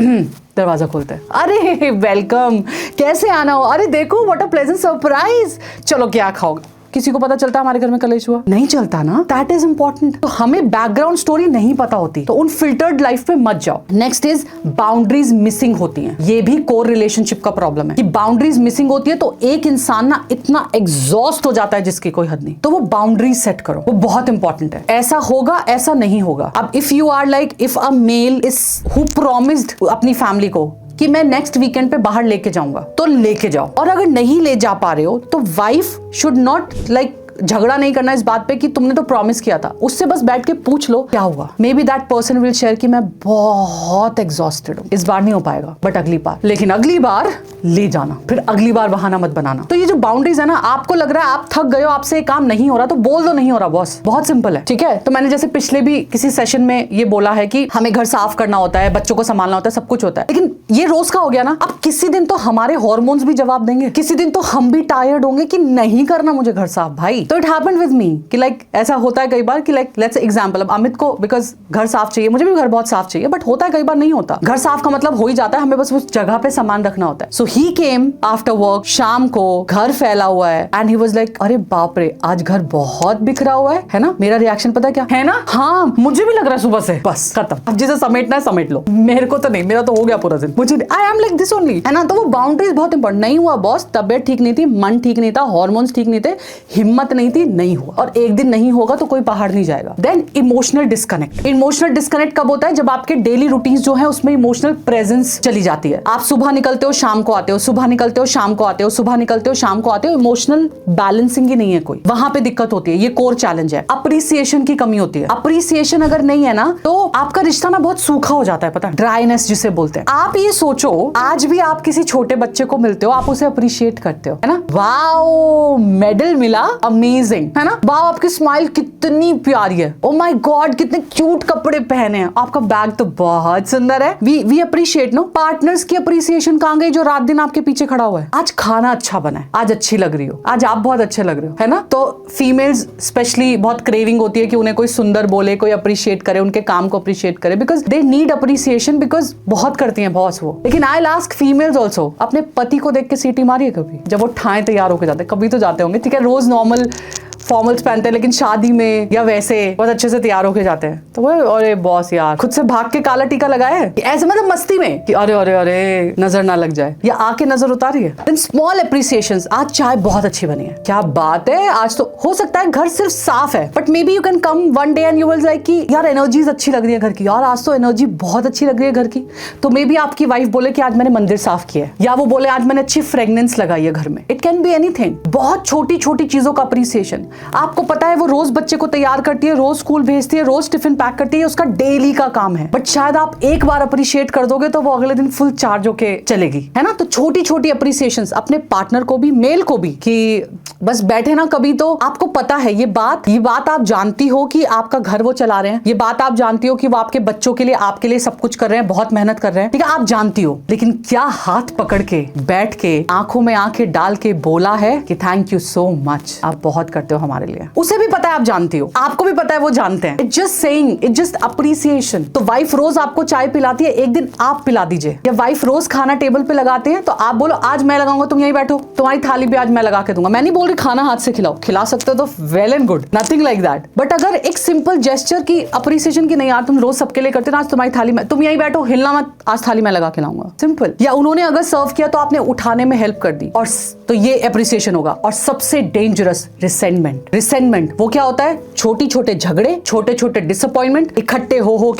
दरवाजा खोलते हैं, अरे वेलकम, कैसे आना हो, अरे देखो व्हाट अ प्लेजेंट सरप्राइज, चलो क्या खाओगे। किसी को पता चलता हमारे घर में कलेश हुआ? नहीं चलता ना। That is important. तो हमें बैकग्राउंड स्टोरी नहीं पता होती, तो उन फिल्टर्ड लाइफ पे मत जाओ। नेक्स्ट इज बाउंड्रीज मिसिंग होती हैं। ये भी कोर रिलेशनशिप का प्रॉब्लम है कि बाउंड्रीज मिसिंग होती है, तो एक इंसान ना इतना एग्जॉस्ट हो जाता है जिसकी कोई हद नहीं। तो वो बाउंड्रीज सेट करो, वो बहुत इंपॉर्टेंट है। ऐसा होगा, ऐसा नहीं होगा। अब if you are like, if a male is who promised अपनी फैमिली को कि मैं नेक्स्ट वीकेंड पे बाहर लेके जाऊंगा, तो लेके जाओ। और अगर नहीं ले जा पा रहे हो तो वाइफ शुड नॉट लाइक झगड़ा नहीं करना इस बात पे कि तुमने तो प्रॉमिस किया था, उससे बस बैठ के पूछ लो क्या हुआ। May be that person will share कि मैं बहुत एग्जॉस्टेड हूँ, इस बार नहीं हो पाएगा बट अगली बार, लेकिन अगली बार ले जाना, फिर अगली बार बहाना मत बनाना। तो ये जो बाउंड्रीज है ना, आपको लग रहा है आप थक गए हो, आपसे काम नहीं हो रहा, तो बोल दो नहीं हो रहा बॉस, बहुत सिंपल है, ठीक है। तो मैंने जैसे पिछले भी किसी सेशन में ये बोला है कि हमें घर साफ करना होता है, बच्चों को संभालना होता है, सब कुछ होता है, लेकिन ये रोज का हो गया ना। अब किसी दिन तो हमारे हॉर्मोन्स भी जवाब देंगे, किसी दिन तो हम भी टायर्ड होंगे कि नहीं करना मुझे घर साफ भाई। तो इट हैपेंड विद मी कि लाइक ऐसा होता है कई बार कि लाइक लेट्स एग्जांपल, अब अमित को बिकॉज घर साफ चाहिए, मुझे भी घर बहुत साफ चाहिए, बट होता है कई बार नहीं होता। घर साफ का मतलब हो ही जाता है, हमें बस उस जगह पे सामान रखना होता है। सो ही केम आफ्टर वर्क, शाम को घर फैला हुआ है, एंड ही वाज लाइक अरे बाप रे आज घर बहुत बिखरा हुआ है ना। मेरा रिएक्शन पता क्या है ना, हाँ मुझे भी लग रहा है सुबह से, बस खत्म, अब जिसे समेटना है समेट लो, मेरे को तो नहीं, मेरा तो हो गया पूरा दिन, मुझे आई एम लाइक दिस ओनली, है ना। तो वो बाउंड्रीज बहुत इंपॉर्टेंट। नहीं हुआ बॉस, तबियत ठीक नहीं थी, मन ठीक नहीं था, हॉर्मोन्स ठीक नहीं थे, हिम्मत नहीं थी, नहीं हुआ, और एक दिन नहीं होगा तो कोई पहाड़ नहीं जाएगा। Then emotional disconnect. Emotional disconnect कब होता है? जब आपके डेली रूटीन्स जो है उसमें इमोशनल प्रेजेंस चली जाती है। आप सुबह निकलते हो शाम को आते हो, सुबह निकलते हो शाम को आते हो, सुबह निकलते हो शाम को आते हो, इमोशनल बैलेंसिंग ही नहीं है कोई, वहां पे दिक्कत होती है। ये कोर चैलेंज है। अप्रिसिएशन की कमी होती है। अप्रिसिएशन अगर नहीं है ना तो आपका रिश्ता ना बहुत सूखा हो जाता है, पता है, ड्राइनेस जिसे बोलते हैं। आप ये सोचो, आज भी आप किसी छोटे बच्चे को मिलते हो, आप उसे अप्रिशिएट करते हो, है ना, वाओ मेडल मिला, अमेजिंग, है ना, वाओ आपकी स्माइल कितनी प्यारी है, ओ माय गॉड कितने क्यूट कपड़े पहने हैं, आपका बैग तो बहुत सुंदर है। We appreciate no. पार्टनर्स की अप्रिसिएशन कहां गई जो रात दिन आपके पीछे खड़ा हुआ है? आज खाना अच्छा बना है, आज अच्छी लग रही हो, आज आप बहुत अच्छे लग रहे हो, है ना। तो फीमेल्स स्पेशली बहुत क्रेविंग होती है कि उन्हें कोई सुंदर बोले, कोई अप्रिशिएट करे, उनके काम को अप्रिशिएट करे, because they need appreciation, because बहुत करती हैं बॉस वो। लेकिन आई आस्क फीमेल्स ऑल्सो, अपने पति को देख के सीटी मारी है कभी? जब वो ठाए तैयार होकर जाते, कभी तो जाते होंगे, ठीक है, रोज नॉर्मल फॉर्मल्स पहनते हैं, लेकिन शादी में या वैसे बहुत अच्छे से तैयार होके जाते हैं, तो वो अरे बॉस यार खुद से भाग के काला टीका लगाया है, ऐसे मतलब मस्ती में कि अरे अरे अरे नजर ना लग जाए, या आके नजर उतारी है। देन स्मॉल एप्रिसिएशंस, आज चाय बहुत अच्छी बनी है, क्या बात है, आज तो हो सकता है घर सिर्फ साफ है, but may be you can come one day and you will like कि यार एनर्जीज अच्छी लग रही है घर की, यार आज तो एनर्जी बहुत अच्छी लग रही है घर की। तो मे बी आपकी वाइफ बोले कि आज मैंने मंदिर साफ किया है, या वो बोले आज मैंने अच्छी फ्रेग्रेंस लगाई है घर में। It can be anything. बहुत छोटी छोटी चीजों का अप्रिसिएशन। आपको पता है वो रोज बच्चे को तैयार करती है, रोज स्कूल भेजती है, रोज टिफिन पैक करती है, उसका डेली का काम है, बट शायद आप एक बार अप्रिशिएट कर दोगे तो वो अगले दिन फुल चार्ज होके चलेगी, है ना। तो छोटी छोटी अप्रिसिएशंस अपने पार्टनर को भी, मेल को भी, कि बस बैठे ना कभी, तो आपको पता है ये बात आप जानती हो कि आपका घर वो चला रहे हैं, ये बात आप जानती हो कि वो आपके बच्चों के लिए, आपके लिए सब कुछ कर रहे हैं, बहुत मेहनत कर रहे हैं, ठीक है, आप जानती हो, लेकिन क्या हाथ पकड़ के बैठ के आंखों में आंखें डाल के बोला है कि थैंक यू सो मच, आप बहुत करते हो हमारे लिए। उसे भी पता है, आप जानती हो, आपको भी पता है, वो जानते हैं। It's just saying, it's just appreciation. तो वाइफ रोज आपको चाय पिलाती है, एक दिन आप पिला दीजिए। या वाइफ रोज खाना टेबल पे लगाते हैं, तो आप बोलो आज मैं लगाऊंगा, तुम यहीं बैठो, तुम्हारी थाली भी आज मैं लगा के दूंगा। मैं नहीं बोल रही खाना हाथ से खिलाओ, खिला सकते हो तो well and good, nothing like that. But अगर एक सिंपल जेस्चर की अप्रिसिएशन की नहीं यार तुम रोज सबके लिए करते हो, आज तुम्हारी थाली में, तुम यहीं बैठो, हिलना मत, आज थाली मैं लगा के लाऊंगा, सिंपल। या उन्होंने अगर सर्व किया तो आपने उठाने में हेल्प कर दी, और तो ये अप्रिसिएशन होगा। और सबसे डेंजरस रिसेंटमेंट। रिसेंटमेंट वो क्या होता है? छोटी छोटे झगड़े, छोटे छोटे डिसअपॉइंटमेंट इकट्ठे हो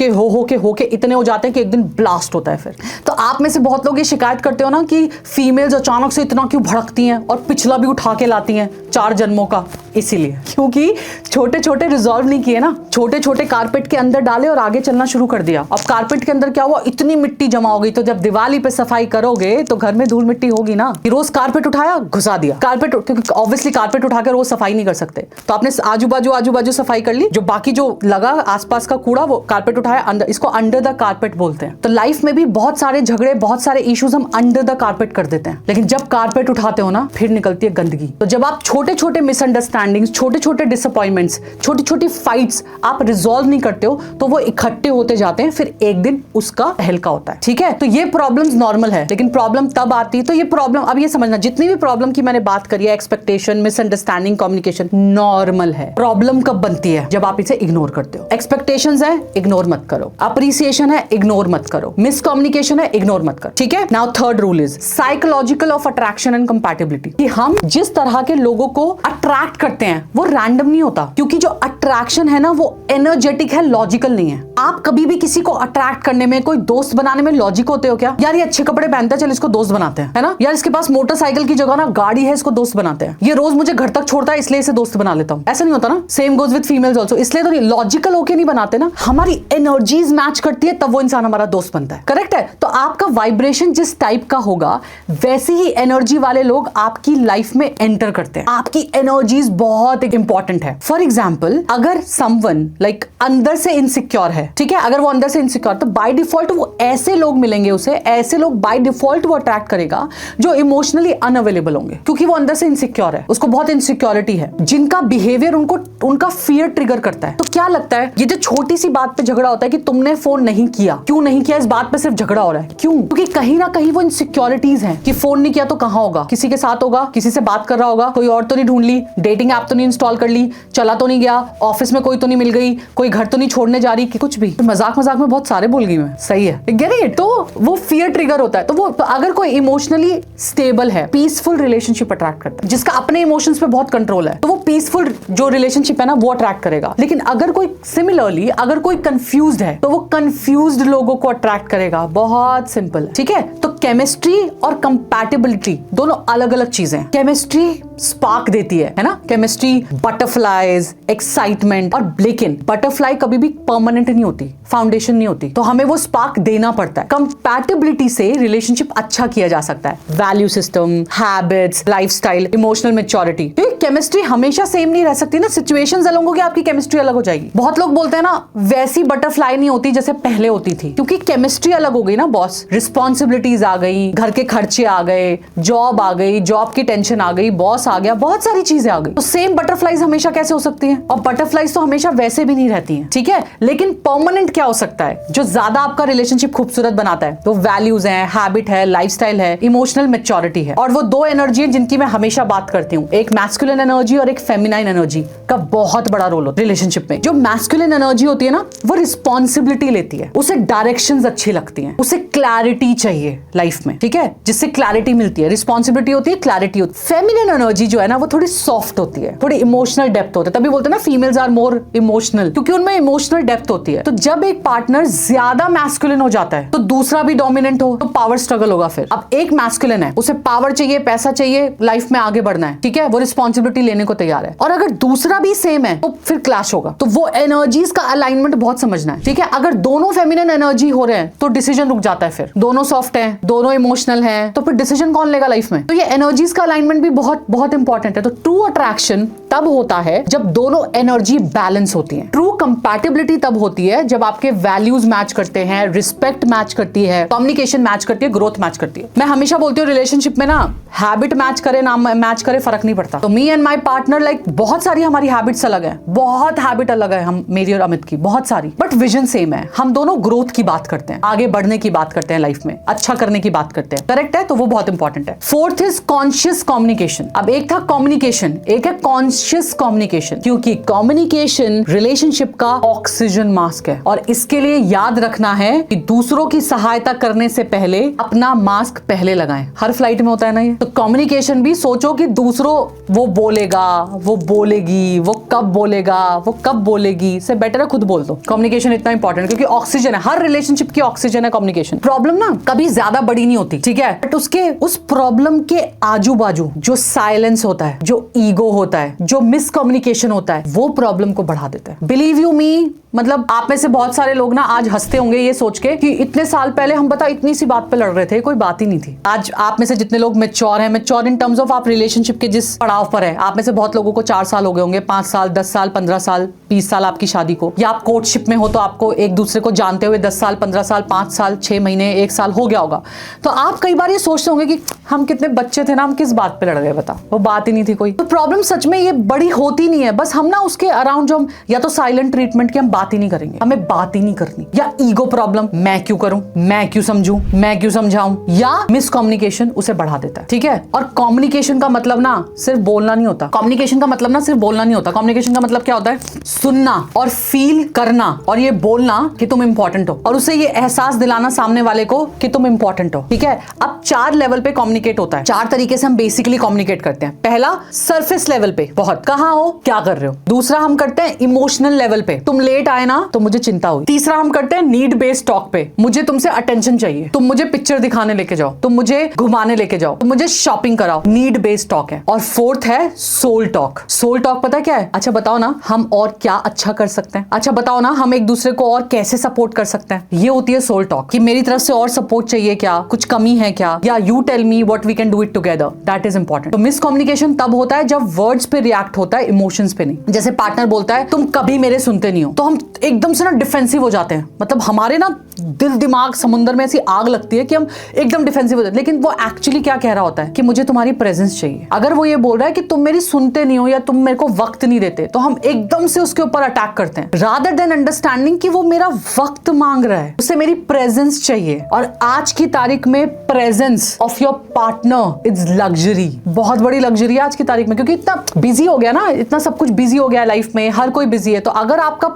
के इतने हो जाते हैं कि एक दिन ब्लास्ट होता है फिर। तो आप में से बहुत लोग ये शिकायत करते हो ना कि फीमेल्स अचानक से इतना क्यों भड़कती हैं और पिछला भी उठा के लाती हैं 4 जन्मों का, इसीलिए क्योंकि छोटे छोटे रिजॉल्व नहीं किए ना, छोटे छोटे कारपेट के अंदर डाले और आगे चलना शुरू कर दिया। अब कारपेट के अंदर क्या हुआ, इतनी मिट्टी जमा हो गई, तो जब दिवाली पे सफाई करोगे तो घर में धूल मिट्टी होगी ना। रोज कारपेट उठाया, घुसा दिया कारपेट, क्योंकि ऑब्वियसली कारपेट उठा के रोज सफाई नहीं कर सकते। सकते। तो आपने आजू बाजू सफाई कर ली, जो बाकी जो लगा आसपास का कूड़ा वो कारपेट उठाया अंदर, इसको अंडर द कारपेट बोलते हैं। तो लाइफ में भी बहुत सारे झगड़े, बहुत सारे इश्यूज हम अंडर द कारपेट कर देते हैं, लेकिन जब कारपेट उठाते हो ना फिर निकलती है गंदगी। तो जब आप छोटे छोटे मिसअंडरस्टैंडिंग्स, छोटे छोटे डिसअपॉइंटमेंट्स, छोटी छोटी फाइट्स आप रिजॉल्व नहीं करते हो तो वो इकट्ठे होते जाते हैं, फिर एक दिन उसका तहलका होता है। ठीक है, तो ये प्रॉब्लम्स नॉर्मल है, लेकिन प्रॉब्लम तब आती है, तो ये प्रॉब्लम अब ये समझना, जितनी भी प्रॉब्लम की मैंने बात करी है, एक्सपेक्टेशन, मिसअंडरस्टैंडिंग, कम्युनिकेशन, नॉर्मल है। प्रॉब्लम कब बनती है? जब आप इसे इग्नोर करते हो। एक्सपेक्टेशंस है, इग्नोर मत करो। अप्रिसिएशन है, इग्नोर मत करो। मिसकम्युनिकेशन है, इग्नोर मत करो। ठीक है, now third rule is psychological of attraction and compatibility, कि हम जिस तरह के लोगों को अट्रैक्ट करते हैं वो रैंडम नहीं होता, क्योंकि जो अट्रैक्शन है ना वो एनर्जेटिक है, लॉजिकल नहीं है। आप कभी भी किसी को अट्रैक्ट करने में, कोई दोस्त बनाने में लॉजिक होते हो क्या? यार ये अच्छे कपड़े पहनता है, चल इसको दोस्त बनाते हैं, है ना? यार इसके पास मोटरसाइकिल की जगह ना गाड़ी है, इसको दोस्त बनाते हैं। ये रोज मुझे घर तक छोड़ता है, इसलिए इसे दोस्त बना लेता हूँ। ऐसा नहीं होता ना। Same goes with females also. इसलिए तो लॉजिकल होके नहीं बनाते ना, हमारी एनर्जीज मैच करती है तब वो इंसान हमारा दोस्त बनता है। करेक्ट है? तो आपका वाइब्रेशन जिस टाइप का होगा वैसी ही एनर्जी वाले लोग आपकी लाइफ में एंटर करते हैं। आपकी एनर्जीज बहुत इंपॉर्टेंट है। फॉर एग्जाम्पल, अगर समवन लाइक अंदर से इनसिक्योर है, ठीक है, अगर वो अंदर से इनसिक्योर, तो बाय डिफॉल्ट वो ऐसे लोग मिलेंगे उसे, ऐसे लोग बाय डिफॉल्ट वो अट्रैक्ट करेगा जो इमोशनली अनअवेलेबल होंगे, क्योंकि वो अंदर से इनसिक्योर है, उसको बहुत इनसिक्योरिटी है, जिनका बिहेवियर उनका फियर ट्रिगर करता है। तो क्या लगता है, ये जो छोटी सी बात पे झगड़ा होता है कि तुमने फोन नहीं किया, क्यों नहीं किया, इस बात पे सिर्फ झगड़ा हो रहा है। क्यों? क्योंकि कहीं ना कहीं वो इनसिक्योरिटीज हैं कि फोन नहीं किया तो कहां होगा, किसी के साथ होगा, किसी से बात कर रहा होगा, कोई और तो नहीं ढूंढ ली, डेटिंग ऐप तो नहीं इंस्टॉल कर ली, चला तो नहीं गया, ऑफिस में कोई तो नहीं मिल गई, कोई घर तो नहीं छोड़ने जा रही, कि कुछ भी। तो मजाक में बहुत सारे बोल गई मैं, सही है, तो वो फियर ट्रिगर होता है। तो अगर कोई इमोशनली स्टेबल है, पीसफुल रिलेशनशिप अट्रैक्ट करता है, जिसका अपने इमोशंस पे बहुत कंट्रोल है, तो वो पीसफुल जो रिलेशनशिप है ना वो अट्रैक्ट करेगा। लेकिन अगर कोई सिमिलरली अगर कोई कंफ्यूज्ड है तो वो कंफ्यूज्ड लोगों को अट्रैक्ट करेगा। बहुत सिंपल है। ठीक है, तो केमिस्ट्री और कंपैटिबिलिटी दोनों अलग अलग चीजें हैं। केमिस्ट्री स्पार्क देती है ना, केमिस्ट्री बटरफ्लाईज, एक्साइटमेंट, और लेकिन बटरफ्लाई कभी भी परमानेंट नहीं होती, फाउंडेशन नहीं होती, तो हमें वो स्पार्क देना पड़ता है। कंपैटिबिलिटी से रिलेशनशिप अच्छा किया जा सकता है। Value system, habits, lifestyle, emotional maturity. तो केमिस्ट्री हमेशा सेम नहीं रह सकती ना, सिचुएशंस अलग होगी, आपकी केमिस्ट्री अलग हो जाएगी। बहुत लोग बोलते हैं ना वैसी बटरफ्लाई नहीं होती जैसे पहले होती थी, क्योंकि केमिस्ट्री अलग हो गई ना बॉस, रिस्पॉन्सिबिलिटीज आ गई, घर के खर्चे आ गए, जॉब आ गई, जॉब की टेंशन आ गई, बॉस आ गया, बहुत सारी चीजें आ गई। तो सेम बटरफ्लाईज हमेशा कैसे हो सकती हैं? और बटरफ्लाईज तो हमेशा वैसे भी नहीं रहती हैं। ठीक है, लेकिन परमानेंट क्या हो सकता है जो ज्यादा आपका रिलेशनशिप खूबसूरत बनाता है? तो वैल्यूज हैं, हैबिट है, लाइफस्टाइल है, इमोशनल मैच्योरिटी है। और वो दो एनर्जी है जिनकी मैं हमेशा बात करती हूँ, एक मैस्कुलिन एनर्जी और एक फेमिनाइन एनर्जी का बहुत बड़ा रोल होता है रिलेशनशिप में। जो मैस्कुलिन एनर्जी होती है ना वो रिस्पॉन्सिबिलिटी लेती है, उसे डायरेक्शंस अच्छी लगती हैं, उसे क्लैरिटी चाहिए लाइफ में, ठीक है, जिससे क्लैरिटी मिलती है। रिस्पॉन्सिबिलिटी होती है, क्लैरिटी होती है। फेमिनिन एनर्जी जो है ना वो थोड़ी सॉफ्ट होती है, थोड़ी इमोशनल डेप्थ होती है। तभी बोलते हैं ना फीमेल्स आर मोर इमोशनल, क्योंकि उनमें इमोशनल डेप्थ होती है। तो जब एक पार्टनर ज्यादा मैस्कुलिन हो जाता है तो दूसरा भी डोमिनेंट हो तो पावर स्ट्रगल होगा। फिर अब एक मैस्कुलिन है, उसे पावर चाहिए, पैसा चाहिए, लाइफ में आगे बढ़ना है, ठीक है, वो रिस्पॉन्सिबिलिटी लेने को तैयार है। और अगर दूसरा भी सेम है तो फिर क्लैश होगा। तो वो एनर्जीज का अलाइनमेंट बहुत समझना है, ठीक है। अगर दोनों फेमिनिन एनर्जी हो रहे हैं तो डिसीजन रुक जाता है, फिर दोनों सॉफ्ट हैं, दोनों इमोशनल हैं, तो फिर डिसीजन कौन लेगा लाइफ में? तो ये एनर्जीज का अलाइनमेंट भी बहुत बहुत इंपॉर्टेंट है। तो ट्रू अट्रैक्शन तब होता है जब दोनों एनर्जी बैलेंस होती है। ट्रू कंपैटिबिलिटी तब होती है जब आपके वैल्यूज मैच करते हैं, रिस्पेक्ट मैच करती है, कम्युनिकेशन मैच करती है, ग्रोथ मैच करती है। मैं हमेशा बोलती हूँ रिलेशनशिप में ना हैबिट मैच करे ना मैच करे फर्क नहीं पड़ता। तो me and my partner like बहुत सारी हमारी हैबिट्स अलग है, बहुत हैबिट अलग है, हम मेरी और अमित की बहुत सारी, बट विजन सेम है। हम दोनों ग्रोथ की बात करते हैं, आगे बढ़ने की बात करते हैं, लाइफ में अच्छा करने की बात करते हैं। करेक्ट है, तो वो बहुत इंपॉर्टेंट है। Fourth is conscious communication. अब एक था कम्युनिकेशन, एक है कॉन्शियस कम्युनिकेशन, क्योंकि कम्युनिकेशन रिलेशनशिप का ऑक्सीजन मास्क है। और इसके लिए याद रखना है कि दूसरों की सहायता करने से पहले अपना मास्क पहले लगाएं। हर फ्लाइट में होता है ना ये। तो कम्युनिकेशन भी सोचो कि दूसरों वो बोलेगा, वो बोलेगी, वो कब बोलेगा, वो कब बोलेगी, से बेटर है खुद बोल दो। कम्युनिकेशन इतना इंपॉर्टेंट क्योंकि ऑक्सीजन है, हर रिलेशनशिप की ऑक्सीजन है कम्युनिकेशन। प्रॉब्लम ना कभी ज्यादा बड़ी नहीं होती, ठीक है, बट उसके उस प्रॉब्लम के आजू बाजू जो साइलेंस होता है, जो ईगो होता है, जो मिसकम्युनिकेशन होता है, वो प्रॉब्लम को बढ़ा देता है। बिलीव यू मी, मतलब आप में से बहुत सारे लोग ना आज हंसते होंगे ये सोच के कि इतने साल पहले हम बता इतनी सी बात पे लड़ रहे थे, कोई बात ही नहीं थी। आज आप में से जितने लोग मैच्योर हैं, मैच्योर इन टर्म्स ऑफ आप रिलेशनशिप के जिस पड़ाव पर है, आप में से बहुत लोगों को 4 साल हो गए होंगे, 5 साल, 10 साल, 15 साल, 20 साल आपकी शादी को, या आप कोर्टशिप में हो तो आपको एक दूसरे को जानते हुए 10 साल, 15 साल, 5 साल, 6 महीने, 1 साल हो गया होगा। तो आप कई बार ये सोचते होंगे कि हम कितने बच्चे थे ना, हम किस बात पे लड़ गए, बता, वो बात ही नहीं थी कोई। तो प्रॉब्लम सच में ये बड़ी होती नहीं है, बस हम ना उसके अराउंड जो हम या तो साइलेंट ट्रीटमेंट की हम बात ही नहीं करेंगे, हमें बात ही नहीं करनी, या ईगो प्रॉब्लम, मैं क्यों करूं, मैं क्यों समझूं, मैं क्यों समझाऊं, या मिसकम्युनिकेशन उसे बढ़ा देता है, ठीक है। और कम्युनिकेशन का मतलब ना सिर्फ बोलना नहीं होता, कम्युनिकेशन का मतलब ना सिर्फ बोलना नहीं होता, कम्युनिकेशन का मतलब क्या होता है, सुनना और फील करना और ये बोलना कि तुम इंपॉर्टेंट हो, और उसे ये एहसास दिलाना सामने वाले को कि तुम इंपॉर्टेंट हो, ठीक है। अब 4 लेवल पे कम्युनिकेट होता है, 4 तरीके से हम बेसिकली कम्युनिकेट करते हैं। पहला सरफेस लेवल पे, बहुत कहाँ हो, क्या कर रहे हो। दूसरा हम करते हैं इमोशनल लेवल पे, तुम लेट आए ना तो मुझे चिंता हुई। तीसरा हम करते हैं नीड बेस्ड टॉक पे, मुझे तुमसे अटेंशन चाहिए, तुम मुझे पिक्चर दिखाने लेके जाओ, तुम मुझे घुमाने लेके जाओ, तुम मुझे शॉपिंग कराओ, नीड बेस्ड टॉक है। और फोर्थ है सोल टॉक। सोल टॉक पता क्या है, अच्छा बताओ ना हम और क्या अच्छा कर सकते हैं, अच्छा बताओ ना हम एक दूसरे को और कैसे सपोर्ट कर सकते हैं, ये होती है सोल टॉक, कि मेरी तरफ से और सपोर्ट चाहिए क्या, कुछ कमी है क्या, या you tell me what we can do it together, that is important. तो मिसकम्युनिकेशन तब होता है जब वर्ड्स पे रिएक्ट होता है, इमोशंस पे नहीं। जैसे पार्टनर बोलता है तुम कभी मेरे सुनते नहीं हो, तो हम एकदम से ना डिफेंसिव हो जाते हैं, मतलब हमारे ना दिल दिमाग समुंदर में ऐसी आग लगती है कि हम एकदम डिफेंसिव हो जाते हैं। लेकिन वो एक्चुअली क्या कह रहा होता है कि मुझे तुम्हारी प्रेजेंस चाहिए। अगर वो ये बोल रहा है कि तुम मेरी सुनते नहीं हो या तुम मेरे को वक्त नहीं देते, तो हम एकदम से उसके ऊपर अटैक करते हैं, रादर देन अंडरस्टैंडिंग कि वो मेरा वक्त मांग रहा है, उसे मेरी प्रेजेंस चाहिए। और आज की तारीख में presence of your partner is luxury, बहुत बड़ी लग्जरी है आज की तारीख में, क्योंकि इतना बिजी हो गया ना, इतना सब कुछ बिजी हो गया लाइफ में, हर कोई बिजी है। तो अगर आपका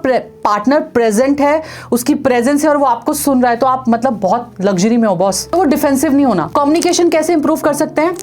पार्टनर प्रेजेंट है, उसकी प्रेजेंस है और वो आपको सुन रहा है, तो आप मतलब बहुत लग्जरी में हो बॉस। तो वो डिफेंसिव नहीं होना। कम्युनिकेशन कैसे इंप्रूव कर सकते हैं,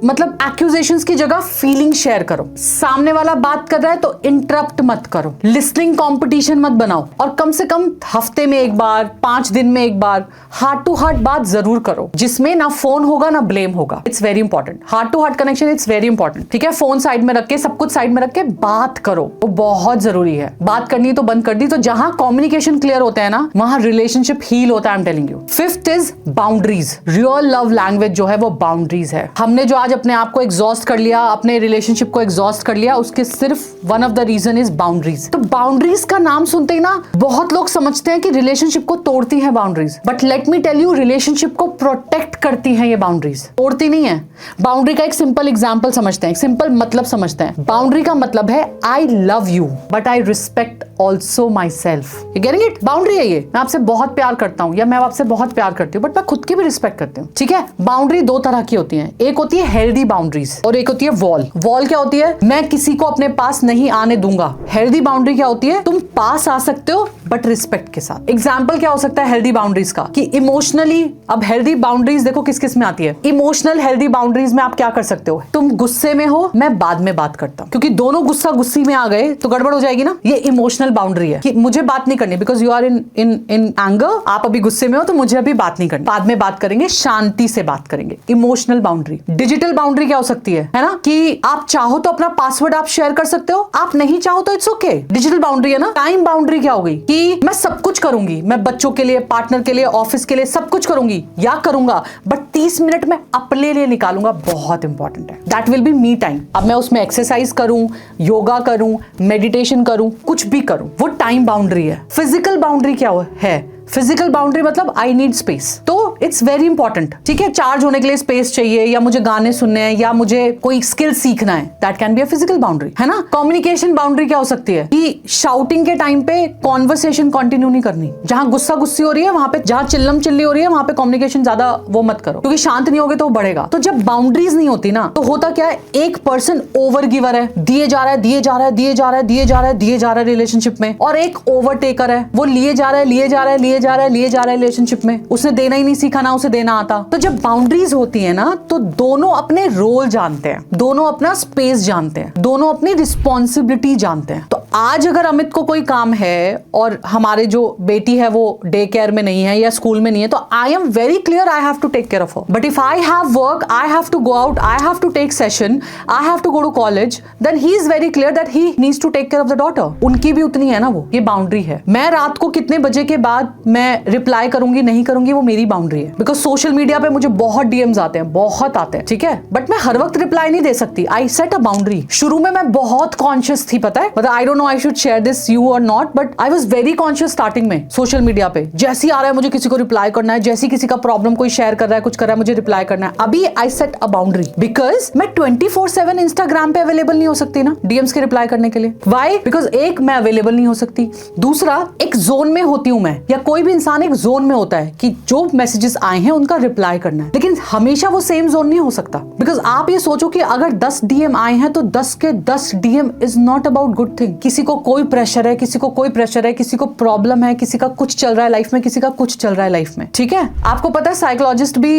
मतलब एक्यूजेशंस की जगह फीलिंग शेयर करो, सामने वाला बात कर रहा है तो इंटरप्ट मत करो, लिसनिंग कंपटीशन मत बनाओ, और कम से कम हफ्ते में एक बार, 5 दिन में एक बार हार्ट टू हार्ट बात जरूर करो, जिसमें ना फोन होगा ना ब्लेम होगा। It's very important, heart to heart connection it's very important, ठीक है। फोन साइड में रख के, सब कुछ साइड में रख के बात करो, वो बहुत जरूरी है। बात करनी तो बंद कर दी, तो जहां कम्युनिकेशन क्लियर होता है ना, वहां रिलेशनशिप हील होता है। आई am telling you. Fifth is boundaries. Real love language जो है वो बाउंड्रीज है। हमने जो आज अपने आप को एग्जॉस्ट कर लिया, अपने रिलेशनशिप को एग्जॉस्ट कर लिया, उसके सिर्फ one of the reason is boundaries. तो बाउंड्रीज का नाम सुनते ही ना बहुत लोग समझते हैं कि रिलेशनशिप को तोड़ती है boundaries, but let me tell you, relationship को प्रोटेक्ट करती है ये बाउंड्रीज, तोड़ती नहीं है। बाउंड्री का एक सिंपल एग्जांपल समझते हैं, एक सिंपल मतलब समझते हैं। बाउंड्री का मतलब है I love you but I respect also my self. You getting it? Boundary है ये, मैं आपसे बहुत प्यार करता हूँ या मैं आपसे बहुत प्यार करती हूँ, बट मैं खुद की भी रिस्पेक्ट करती हूँ, ठीक है। बाउंड्री 2 तरह की होती है, एक होती है हेल्दी बाउंड्रीज और एक होती है वॉल। वॉल क्या होती है, मैं किसी को अपने पास नहीं आने दूंगा। हेल्दी बाउंड्री क्या होती है, तुम पास आ सकते हो बट रिस्पेक्ट के साथ। एग्जाम्पल क्या हो सकता है हेल्दी बाउंड्रीज का, कि इमोशनली, अब हेल्दी बाउंड्रीज देखो किस किस में आती है। इमोशनल हेल्दी बाउंड्रीज में आप क्या कर सकते हो, तुम गुस्से में हो, मैं बाद में बात करता हूँ, क्योंकि दोनों गुस्सा गुस्सी में आ गए तो गड़बड़ हो जाएगी ना। ये इमोशनल बाउंड्री है कि मुझे बात नहीं करनी, because you are in anger, आप अभी गुस्से में हो तो मुझे अभी बात नहीं करनी, बाद में बात करेंगे, शांति से बात करेंगे। Emotional boundary. डिजिटल बाउंड्री क्या हो सकती है ना, कि आप चाहो तो अपना पासवर्ड आप शेयर कर सकते हो, आप नहीं चाहो तो इट्स ओके। डिजिटल बाउंड्री है ना। टाइम बाउंड्री क्या हो गई, कि मैं सब कुछ करूंगी, मैं बच्चों के लिए, पार्टनर के लिए, ऑफिस के लिए सब कुछ करूंगी या करूंगा, बट 30 मिनट में अपने लिए निकालूंगा, बहुत इंपॉर्टेंट है। That will be me time. अब मैं उसमें एक्सरसाइज करूं, योगा करूं, मेडिटेशन करूं, कुछ भी करूं, वो टाइम बाउंड्री है। फिजिकल बाउंड्री क्या है, फिजिकल बाउंड्री मतलब आई नीड स्पेस, तो इट्स वेरी इंपॉर्टेंट, ठीक है। चार्ज होने के लिए स्पेस चाहिए, या मुझे गाने सुनने हैं, या मुझे कोई स्किल सीखना है, that can be a physical boundary, है ना। कम्युनिकेशन बाउंड्री क्या हो सकती है, कि शाउटिंग के टाइम पे कॉन्वर्सेशन कंटिन्यू नहीं करनी, जहां गुस्सा गुस्सी हो रही है वहां पे, जहां चिल्लम चिल्ली हो रही है वहां पे कम्युनिकेशन ज्यादा वो मत करो, क्योंकि शांत नहीं होगे तो वो बढ़ेगा। तो जब बाउंड्रीज नहीं होती ना, तो होता क्या है, एक पर्सन ओवर गिवर है, दिए जा रहा है, दिए जा रहा है, दिए जा रहा है, दिए जा रहा है, दिए जा रहा है रिलेशनशिप में, और एक ओवरटेकर है, वो लिए जा रहा है, लिए जा रहा है, लिए जा रहा है रिलेशनशिप में, उसने देना ही नहीं सीखा, ना उसे देना आता। तो जब बाउंड्रीज होती है ना, तो दोनों अपने रोल जानते हैं, दोनों अपना स्पेस जानते हैं, दोनों अपनी रिस्पॉन्सिबिलिटी जानते हैं। तो आज अगर अमित को कोई काम है और हमारे जो बेटी है वो डे केयर में नहीं है या स्कूल में नहीं है, तो I am very clear I have to take care of her. But if I have work, I have to go out, I have to take session, I have to go to college, then he is very clear that he needs to take care of the daughter. उनकी भी उतनी है ना वो, ये बाउंड्री है। मैं रात को कितने बजे के बाद मैं रिप्लाई करूंगी नहीं करूंगी, वो मेरी बाउंड्री है। बिकॉज सोशल मीडिया पे मुझे बहुत डीएम्स आते हैं, बहुत आते हैं, ठीक है, बट मैं हर वक्त रिप्लाई नहीं दे सकती। I set a boundary. शुरू में मैं बहुत कॉन्शियस थी, पता है, मतलब I don't know I should share this you और not, but I was very conscious starting में सोशल मीडिया पे। जैसे ही आ रहा है मुझे किसी को रिप्लाई करना है, जैसे किसी का प्रॉब्लम कोई शेयर कर रहा है, कुछ कर रहा है, मुझे रिप्लाई करना है। अभी आई सेट अ बाउंड्री बिकॉज मैं 24/7 इंस्टाग्राम पे अवेलेबल नहीं हो सकती ना डीएम्स के रिप्लाई करने के लिए। व्हाई? बिकॉज एक, मैं अवेलेबल नहीं हो सकती, दूसरा एक जोन में होती हूं मैं, या कोई भी इंसान एक जोन में होता है कि जो मैसेजेस आए हैं उनका रिप्लाई करना है। लेकिन हमेशा वो सेम जोन नहीं हो सकता। बिकॉज आप ये सोचो कि अगर 10 डीएम आए हैं तो 10 के 10 DM is not about good thing. किसी को कोई प्रेशर है, किसी को कोई प्रेशर है, किसी को प्रॉब्लम है, किसी का कुछ चल रहा है लाइफ में, किसी का कुछ चल रहा है लाइफ में, ठीक है। आपको पता है साइकोलॉजिस्ट भी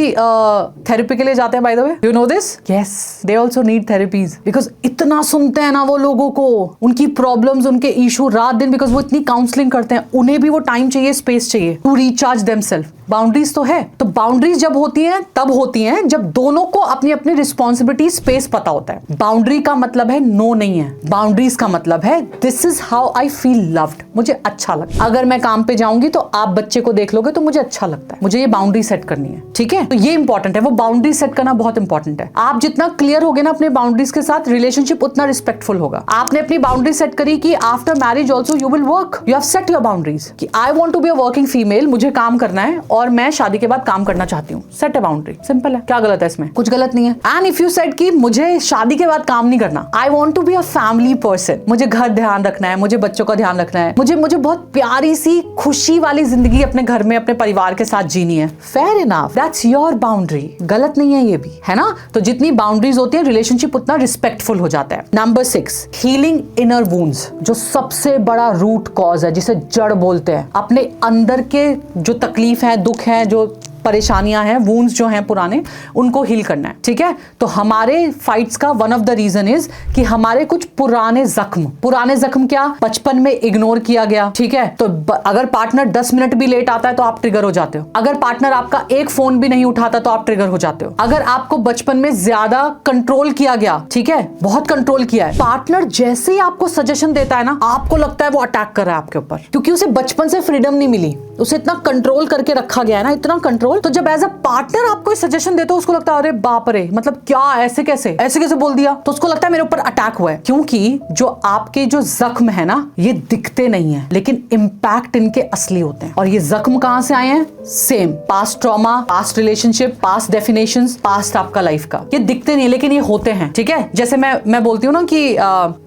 थेरेपी के लिए जाते हैं, by the way, you know this? Yes, they also need therapies. Because इतना सुनते हैं ना वो लोगों को, उनकी प्रॉब्लम्स, उनके इशू रात दिन, बिकॉज वो इतनी काउंसलिंग करते हैं, उन्हें भी वो टाइम चाहिए, स्पेस चाहिए टू रिचार्ज देमसेल्फ। बाउंड्रीज तो है। तो बाउंड्रीज जब होती हैं तब होती हैं जब दोनों को अपनी अपनी रिस्पॉन्सिबिलिटी, स्पेस पता होता है। बाउंड्री का मतलब है नो नहीं है, बाउंड्रीज का मतलब है this is how I feel loved, मुझे अच्छा लगता है। अगर मैं काम पे जाऊंगी तो आप बच्चे को देख लोगे तो मुझे अच्छा लगता है, मुझे ये बाउंड्री सेट करनी है, ठीक है। तो ये इंपॉर्टेंट है, वो बाउंड्री सेट करना बहुत इंपॉर्टेंट है। आप जितना क्लियर होगे ना अपने बाउंड्रीज के साथ, रिलेशनशिप उतना रिस्पेक्टफुल होगा। आपने अपनी बाउंड्री सेट करी कि after marriage also you will work, you have set your boundaries कि I want to be a working female, मुझे काम करना है और मैं शादी के बाद काम करना चाहती हूँ। सेट अ बाउंड्री, सिंपल है। क्या गलत है इसमें? कुछ गलत नहीं है। एंड इफ यू सेट कि मुझे शादी के बाद काम नहीं करना, I want to be a family person, मुझे घर ध्यान रखना है, मुझे बच्चों का ध्यान रखना है, मुझे बहुत प्यारी सी खुशी वाली जिंदगी अपने घर में अपने परिवार के साथ जीनी है, fair enough, that's your boundary. गलत नहीं है ये भी, है ना। तो जितनी बाउंड्रीज होती है रिलेशनशिप उतना रिस्पेक्टफुल हो जाता है। नंबर 6, हीलिंग इनर वुंड्स, जो सबसे बड़ा रूट कॉज है, जिसे जड़ बोलते हैं। अपने अंदर के जो तकलीफ है, दुख है, जो परेशानियां हैं, वूंड्स जो हैं पुराने, उनको हील करना है, ठीक है। तो हमारे फाइट्स का one of the reason is कि हमारे कुछ पुराने जख्म क्या, बचपन में इग्नोर किया गया, ठीक है। तो अगर पार्टनर 10 मिनट भी लेट आता है तो आप ट्रिगर हो जाते हो। अगर पार्टनर आपका एक फोन भी नहीं उठाता तो आप ट्रिगर हो जाते हो। अगर आपको बचपन में ज्यादा कंट्रोल किया गया, ठीक है, बहुत कंट्रोल किया है, पार्टनर जैसे ही आपको सजेशन देता है ना, आपको लगता है वो अटैक कर रहा है आपके ऊपर, क्योंकि उसे बचपन से फ्रीडम नहीं मिली, उसे इतना कंट्रोल करके रखा गया है ना, इतना कंट्रोल। तो जब एज अ पार्टनर आपको सजेशन देते हो, उसको लगता है अरे बाप रे, मतलब क्या, ऐसे कैसे बोल दिया, तो उसको लगता है मेरे ऊपर अटैक हुआ है। क्योंकि जो आपके जो जख्म है ना, ये दिखते नहीं है, लेकिन इंपैक्ट इनके असली होते हैं। और ये जख्म कहां से आए हैं? Same past trauma, past relationship, past definitions, past आपका लाइफ का। ये दिखते नहीं लेकिन ये होते हैं, ठीक है। जैसे मैं बोलती हूँ ना कि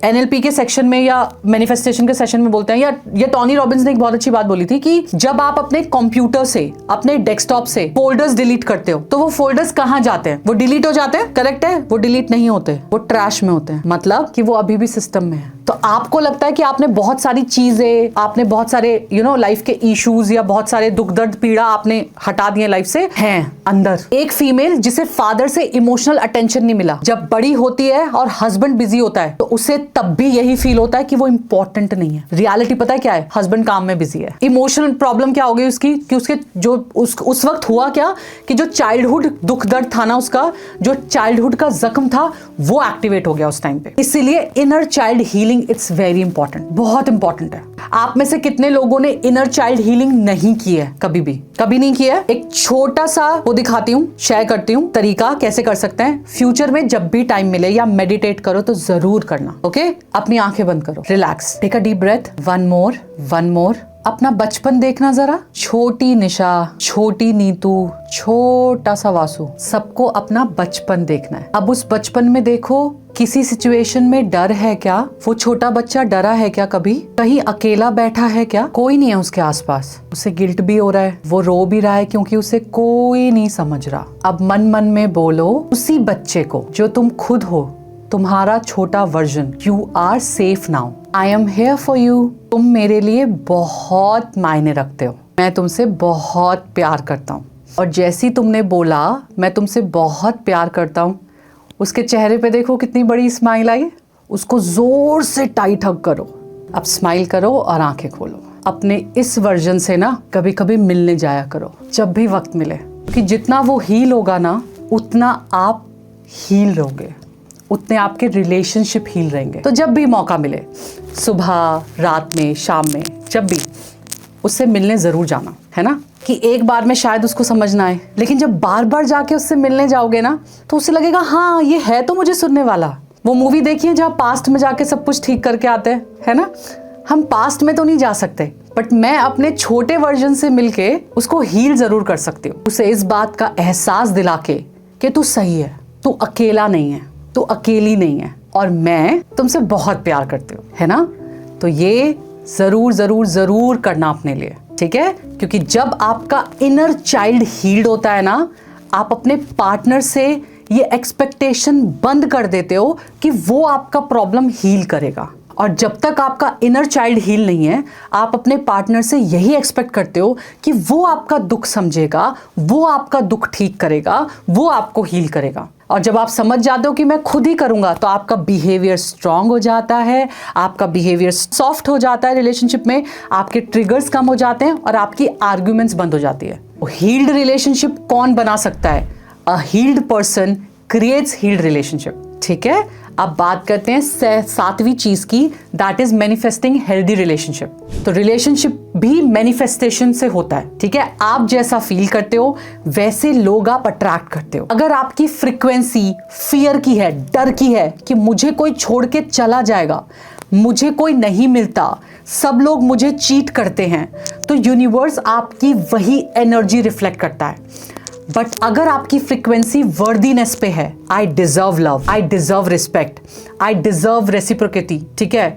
एनएलपी के सेक्शन में या मैनिफेस्टेशन के सेशन में बोलते हैं, या ये टॉनी रॉबिन्स ने एक बहुत अच्छी बात बोली थी कि जब आप अपने कंप्यूटर से, अपने डेस्कटॉप से फोल्डर्स डिलीट करते हो तो वो फोल्डर्स कहां जाते हैं? वो डिलीट हो जाते हैं, करेक्ट है। वो डिलीट नहीं होते, वो ट्रैश में होते हैं, मतलब कि वो अभी भी सिस्टम में है। तो आपको लगता है कि आपने बहुत सारी चीजें, आपने बहुत सारे लाइफ के इश्यूज या बहुत सारे दुख दर्द पीड़ा आपने हटा दिए लाइफ से, हैं अंदर। एक फीमेल जिसे फादर से इमोशनल अटेंशन नहीं मिला, जब बड़ी होती है और हस्बैंड बिजी होता है, तो उसे तब भी यही फील होता है कि वो इंपॉर्टेंट नहीं है। रियलिटी पता है क्या है? हस्बैंड काम में बिजी है। इमोशनल प्रॉब्लम क्या हो गई उसकी, कि उसके जो उस वक्त हुआ क्या, कि जो चाइल्डहुड दुख दर्द था ना, उसका जो चाइल्डहुड का जख्म था, वो एक्टिवेट हो गया उस टाइम पे। इसीलिए inner child healing it's very important, बहुत इंपॉर्टेंट है। आप में से कितने लोगों ने इनर चाइल्ड हीलिंग नहीं की है? कभी नहीं किया है। एक छोटा सा वो दिखाती हूँ, शेयर करती हूँ तरीका कैसे कर सकते हैं। फ्यूचर में जब भी टाइम मिले या मेडिटेट करो तो जरूर करना, ओके। अपनी आंखें बंद करो, relax, take a deep breath, one more. अपना बचपन देखना जरा, छोटी निशा, छोटी नीतू, छोटा सा वासु, सबको अपना बचपन देखना है। अब उस बचपन में देखो, किसी सिचुएशन में डर है क्या? वो छोटा बच्चा डरा है क्या? कहीं अकेला बैठा है क्या? कोई नहीं है उसके आसपास, उसे गिल्ट भी हो रहा है, वो रो भी रहा है क्योंकि उसे कोई नहीं समझ रहा। अब मन में बोलो उसी बच्चे को जो तुम खुद हो, तुम्हारा छोटा version, you are safe now, I am here for you, तुम मेरे लिए बहुत मायने रखते हो। मैं तुमसे बहुत प्यार करता हूँ। और जैसी तुमने बोला मैं तुमसे बहुत प्यार करता हूँ, उसके चेहरे पे देखो कितनी बड़ी स्माइल आई। उसको जोर से टाइट हग करो। अब स्माइल करो और आंखें खोलो। अपने इस वर्जन से ना कभी कभी मिलने जाया करो जब भी वक्त मिले, कि जितना वो हील होगा ना उतना आप हील रहोगे, उतने आपके रिलेशनशिप हील रहेंगे। तो जब भी मौका मिले, सुबह, रात में, शाम में, जब भी, उससे मिलने ज़रूर जाना, है ना। कि एक बार में शायद उसको समझ ना आए, लेकिन जब बार बार जाके उससे मिलने जाओगे ना तो उससे लगेगा हाँ ये है तो मुझे सुनने वाला। वो मूवी देखिए जहाँ पास्ट में जाके सब कुछ ठीक करके आते हैं, है ना। हम पास्ट में तो नहीं जा सकते, बट मैं अपने छोटे वर्जन से मिलके उसको हील ज़रूर कर सकती हूँ। उसे इस बात का एहसास दिला के कि तू सही है, तू अकेला नहीं है, तू अकेली नहीं है, और मैं तुमसे बहुत प्यार करती हूँ, है ना। तो ये ज़रूर ज़रूर ज़रूर करना अपने लिए, ठीक है। क्योंकि जब आपका इनर चाइल्ड हील्ड होता है ना, आप अपने पार्टनर से ये एक्सपेक्टेशन बंद कर देते हो कि वो आपका प्रॉब्लम हील करेगा। और जब तक आपका इनर चाइल्ड हील नहीं है, आप अपने पार्टनर से यही एक्सपेक्ट करते हो कि वो आपका दुख समझेगा, वो आपका दुख ठीक करेगा, वो आपको हील करेगा। और जब आप समझ जाते हो कि मैं खुद ही करूंगा, तो आपका बिहेवियर स्ट्रांग हो जाता है, आपका बिहेवियर सॉफ्ट हो जाता है रिलेशनशिप में, आपके ट्रिगर्स कम हो जाते हैं और आपकी आर्ग्यूमेंट्स बंद हो जाती है। हील्ड रिलेशनशिप कौन बना सकता है? A healed person creates healed relationship, ठीक है। अब बात करते हैं 7वीं चीज की, that is manifesting healthy relationship. तो रिलेशनशिप भी मैनिफेस्टेशन से होता है, ठीक है। आप जैसा फील करते हो वैसे लोग आप अट्रैक्ट करते हो। अगर आपकी फ्रीक्वेंसी फियर की है, डर की है कि मुझे कोई छोड़ के चला जाएगा, मुझे कोई नहीं मिलता, सब लोग मुझे चीट करते हैं, तो यूनिवर्स आपकी वही एनर्जी रिफ्लेक्ट करता है। बट अगर आपकी फ्रीक्वेंसी वर्दीनेस पे है, I deserve love, I deserve respect, I deserve reciprocity, ठीक है,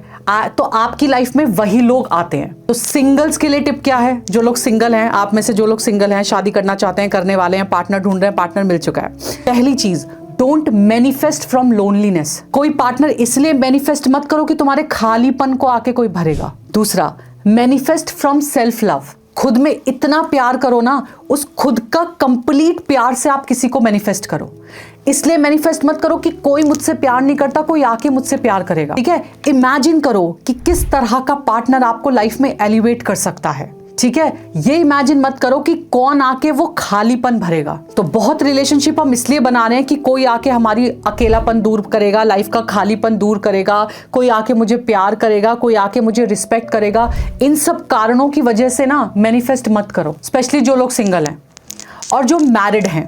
तो आपकी लाइफ में वही लोग आते हैं। तो सिंगल्स के लिए टिप क्या है? जो लोग सिंगल हैं, आप में से जो लोग सिंगल हैं, शादी करना चाहते हैं, करने वाले हैं, पार्टनर ढूंढ रहे हैं, पार्टनर मिल चुका है, पहली चीज, डोंट मैनिफेस्ट फ्रॉम लोनलीनेस। कोई पार्टनर इसलिए मैनिफेस्ट मत करो कि तुम्हारे खालीपन को आके कोई भरेगा। दूसरा, मैनिफेस्ट फ्रॉम सेल्फ लव। खुद में इतना प्यार करो ना, उस खुद का कंप्लीट प्यार से आप किसी को मैनिफेस्ट करो। इसलिए मैनिफेस्ट मत करो कि कोई मुझसे प्यार नहीं करता, कोई आके मुझसे प्यार करेगा, ठीक है। इमेजिन करो कि किस तरह का पार्टनर आपको लाइफ में एलिवेट कर सकता है, ठीक है। ये इमेजिन मत करो कि कौन आके वो खालीपन भरेगा। तो बहुत रिलेशनशिप हम इसलिए बना रहे हैं कि कोई आके हमारी अकेलापन दूर करेगा, लाइफ का खालीपन दूर करेगा, कोई आके मुझे प्यार करेगा, कोई आके मुझे रिस्पेक्ट करेगा। इन सब कारणों की वजह से ना मैनिफेस्ट मत करो, स्पेशली जो लोग सिंगल हैं। और जो मैरिड हैं,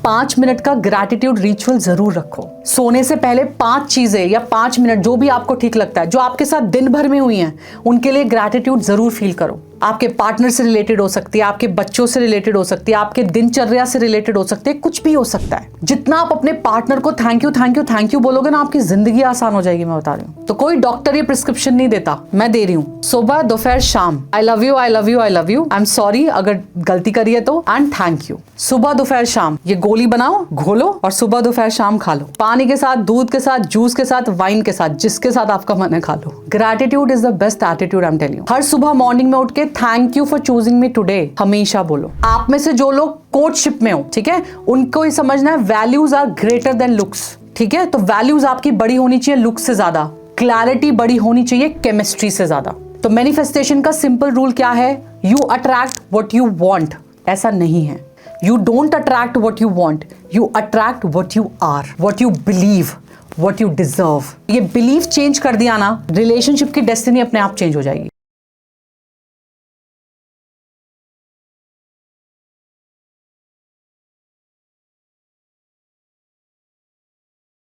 5 मिनट का ग्रैटिट्यूड रिचुअल जरूर रखो। सोने से पहले 5 चीजें या 5 मिनट, जो भी आपको ठीक लगता है, जो आपके साथ दिन भर में हुई हैं, उनके लिए ग्रैटिट्यूड जरूर फील करो। आपके पार्टनर से रिलेटेड हो सकती है, आपके बच्चों से रिलेटेड हो सकती है, आपके दिनचर्या से रिलेटेड हो सकती है, कुछ भी हो सकता है। जितना आप अपने पार्टनर को thank you thank you thank you बोलोगे ना, आपकी जिंदगी आसान हो जाएगी, मैं बता रही हूँ। तो कोई डॉक्टर ये प्रिस्क्रिप्शन नहीं देता, मैं दे रही हूँ। सुबह, दोपहर, शाम, I love you, I love you, I love you, I am sorry अगर गलती करी है तो, एंड थैंक यू। सुबह, दोपहर, शाम ये गोली बनाओ, घोलो और सुबह, दोपहर, शाम खा लो। पानी के साथ, दूध के साथ, जूस के साथ, वाइन के साथ, जिसके साथ आपका मन है खा लो। Gratitude is the best attitude, I am telling you. हर सुबह मॉर्निंग में उठ के thank you for choosing me today हमेशा बोलो। आप में से जो लोग कोर्टशिप में हो, ठीक है, उनको ही समझना है values are greater than looks, ठीक है। तो वैल्यूज आपकी बड़ी होनी चाहिए लुक्स से ज्यादा, क्लैरिटी बड़ी होनी चाहिए केमिस्ट्री से ज्यादा। तो मैनिफेस्टेशन का सिंपल रूल क्या है? You attract what you want. ऐसा नहीं है, you don't attract what you want, you attract what you are, what you believe, what you deserve. ये बिलीव चेंज कर दिया ना, रिलेशनशिप की डेस्टिनी अपने आप चेंज हो जाएगी।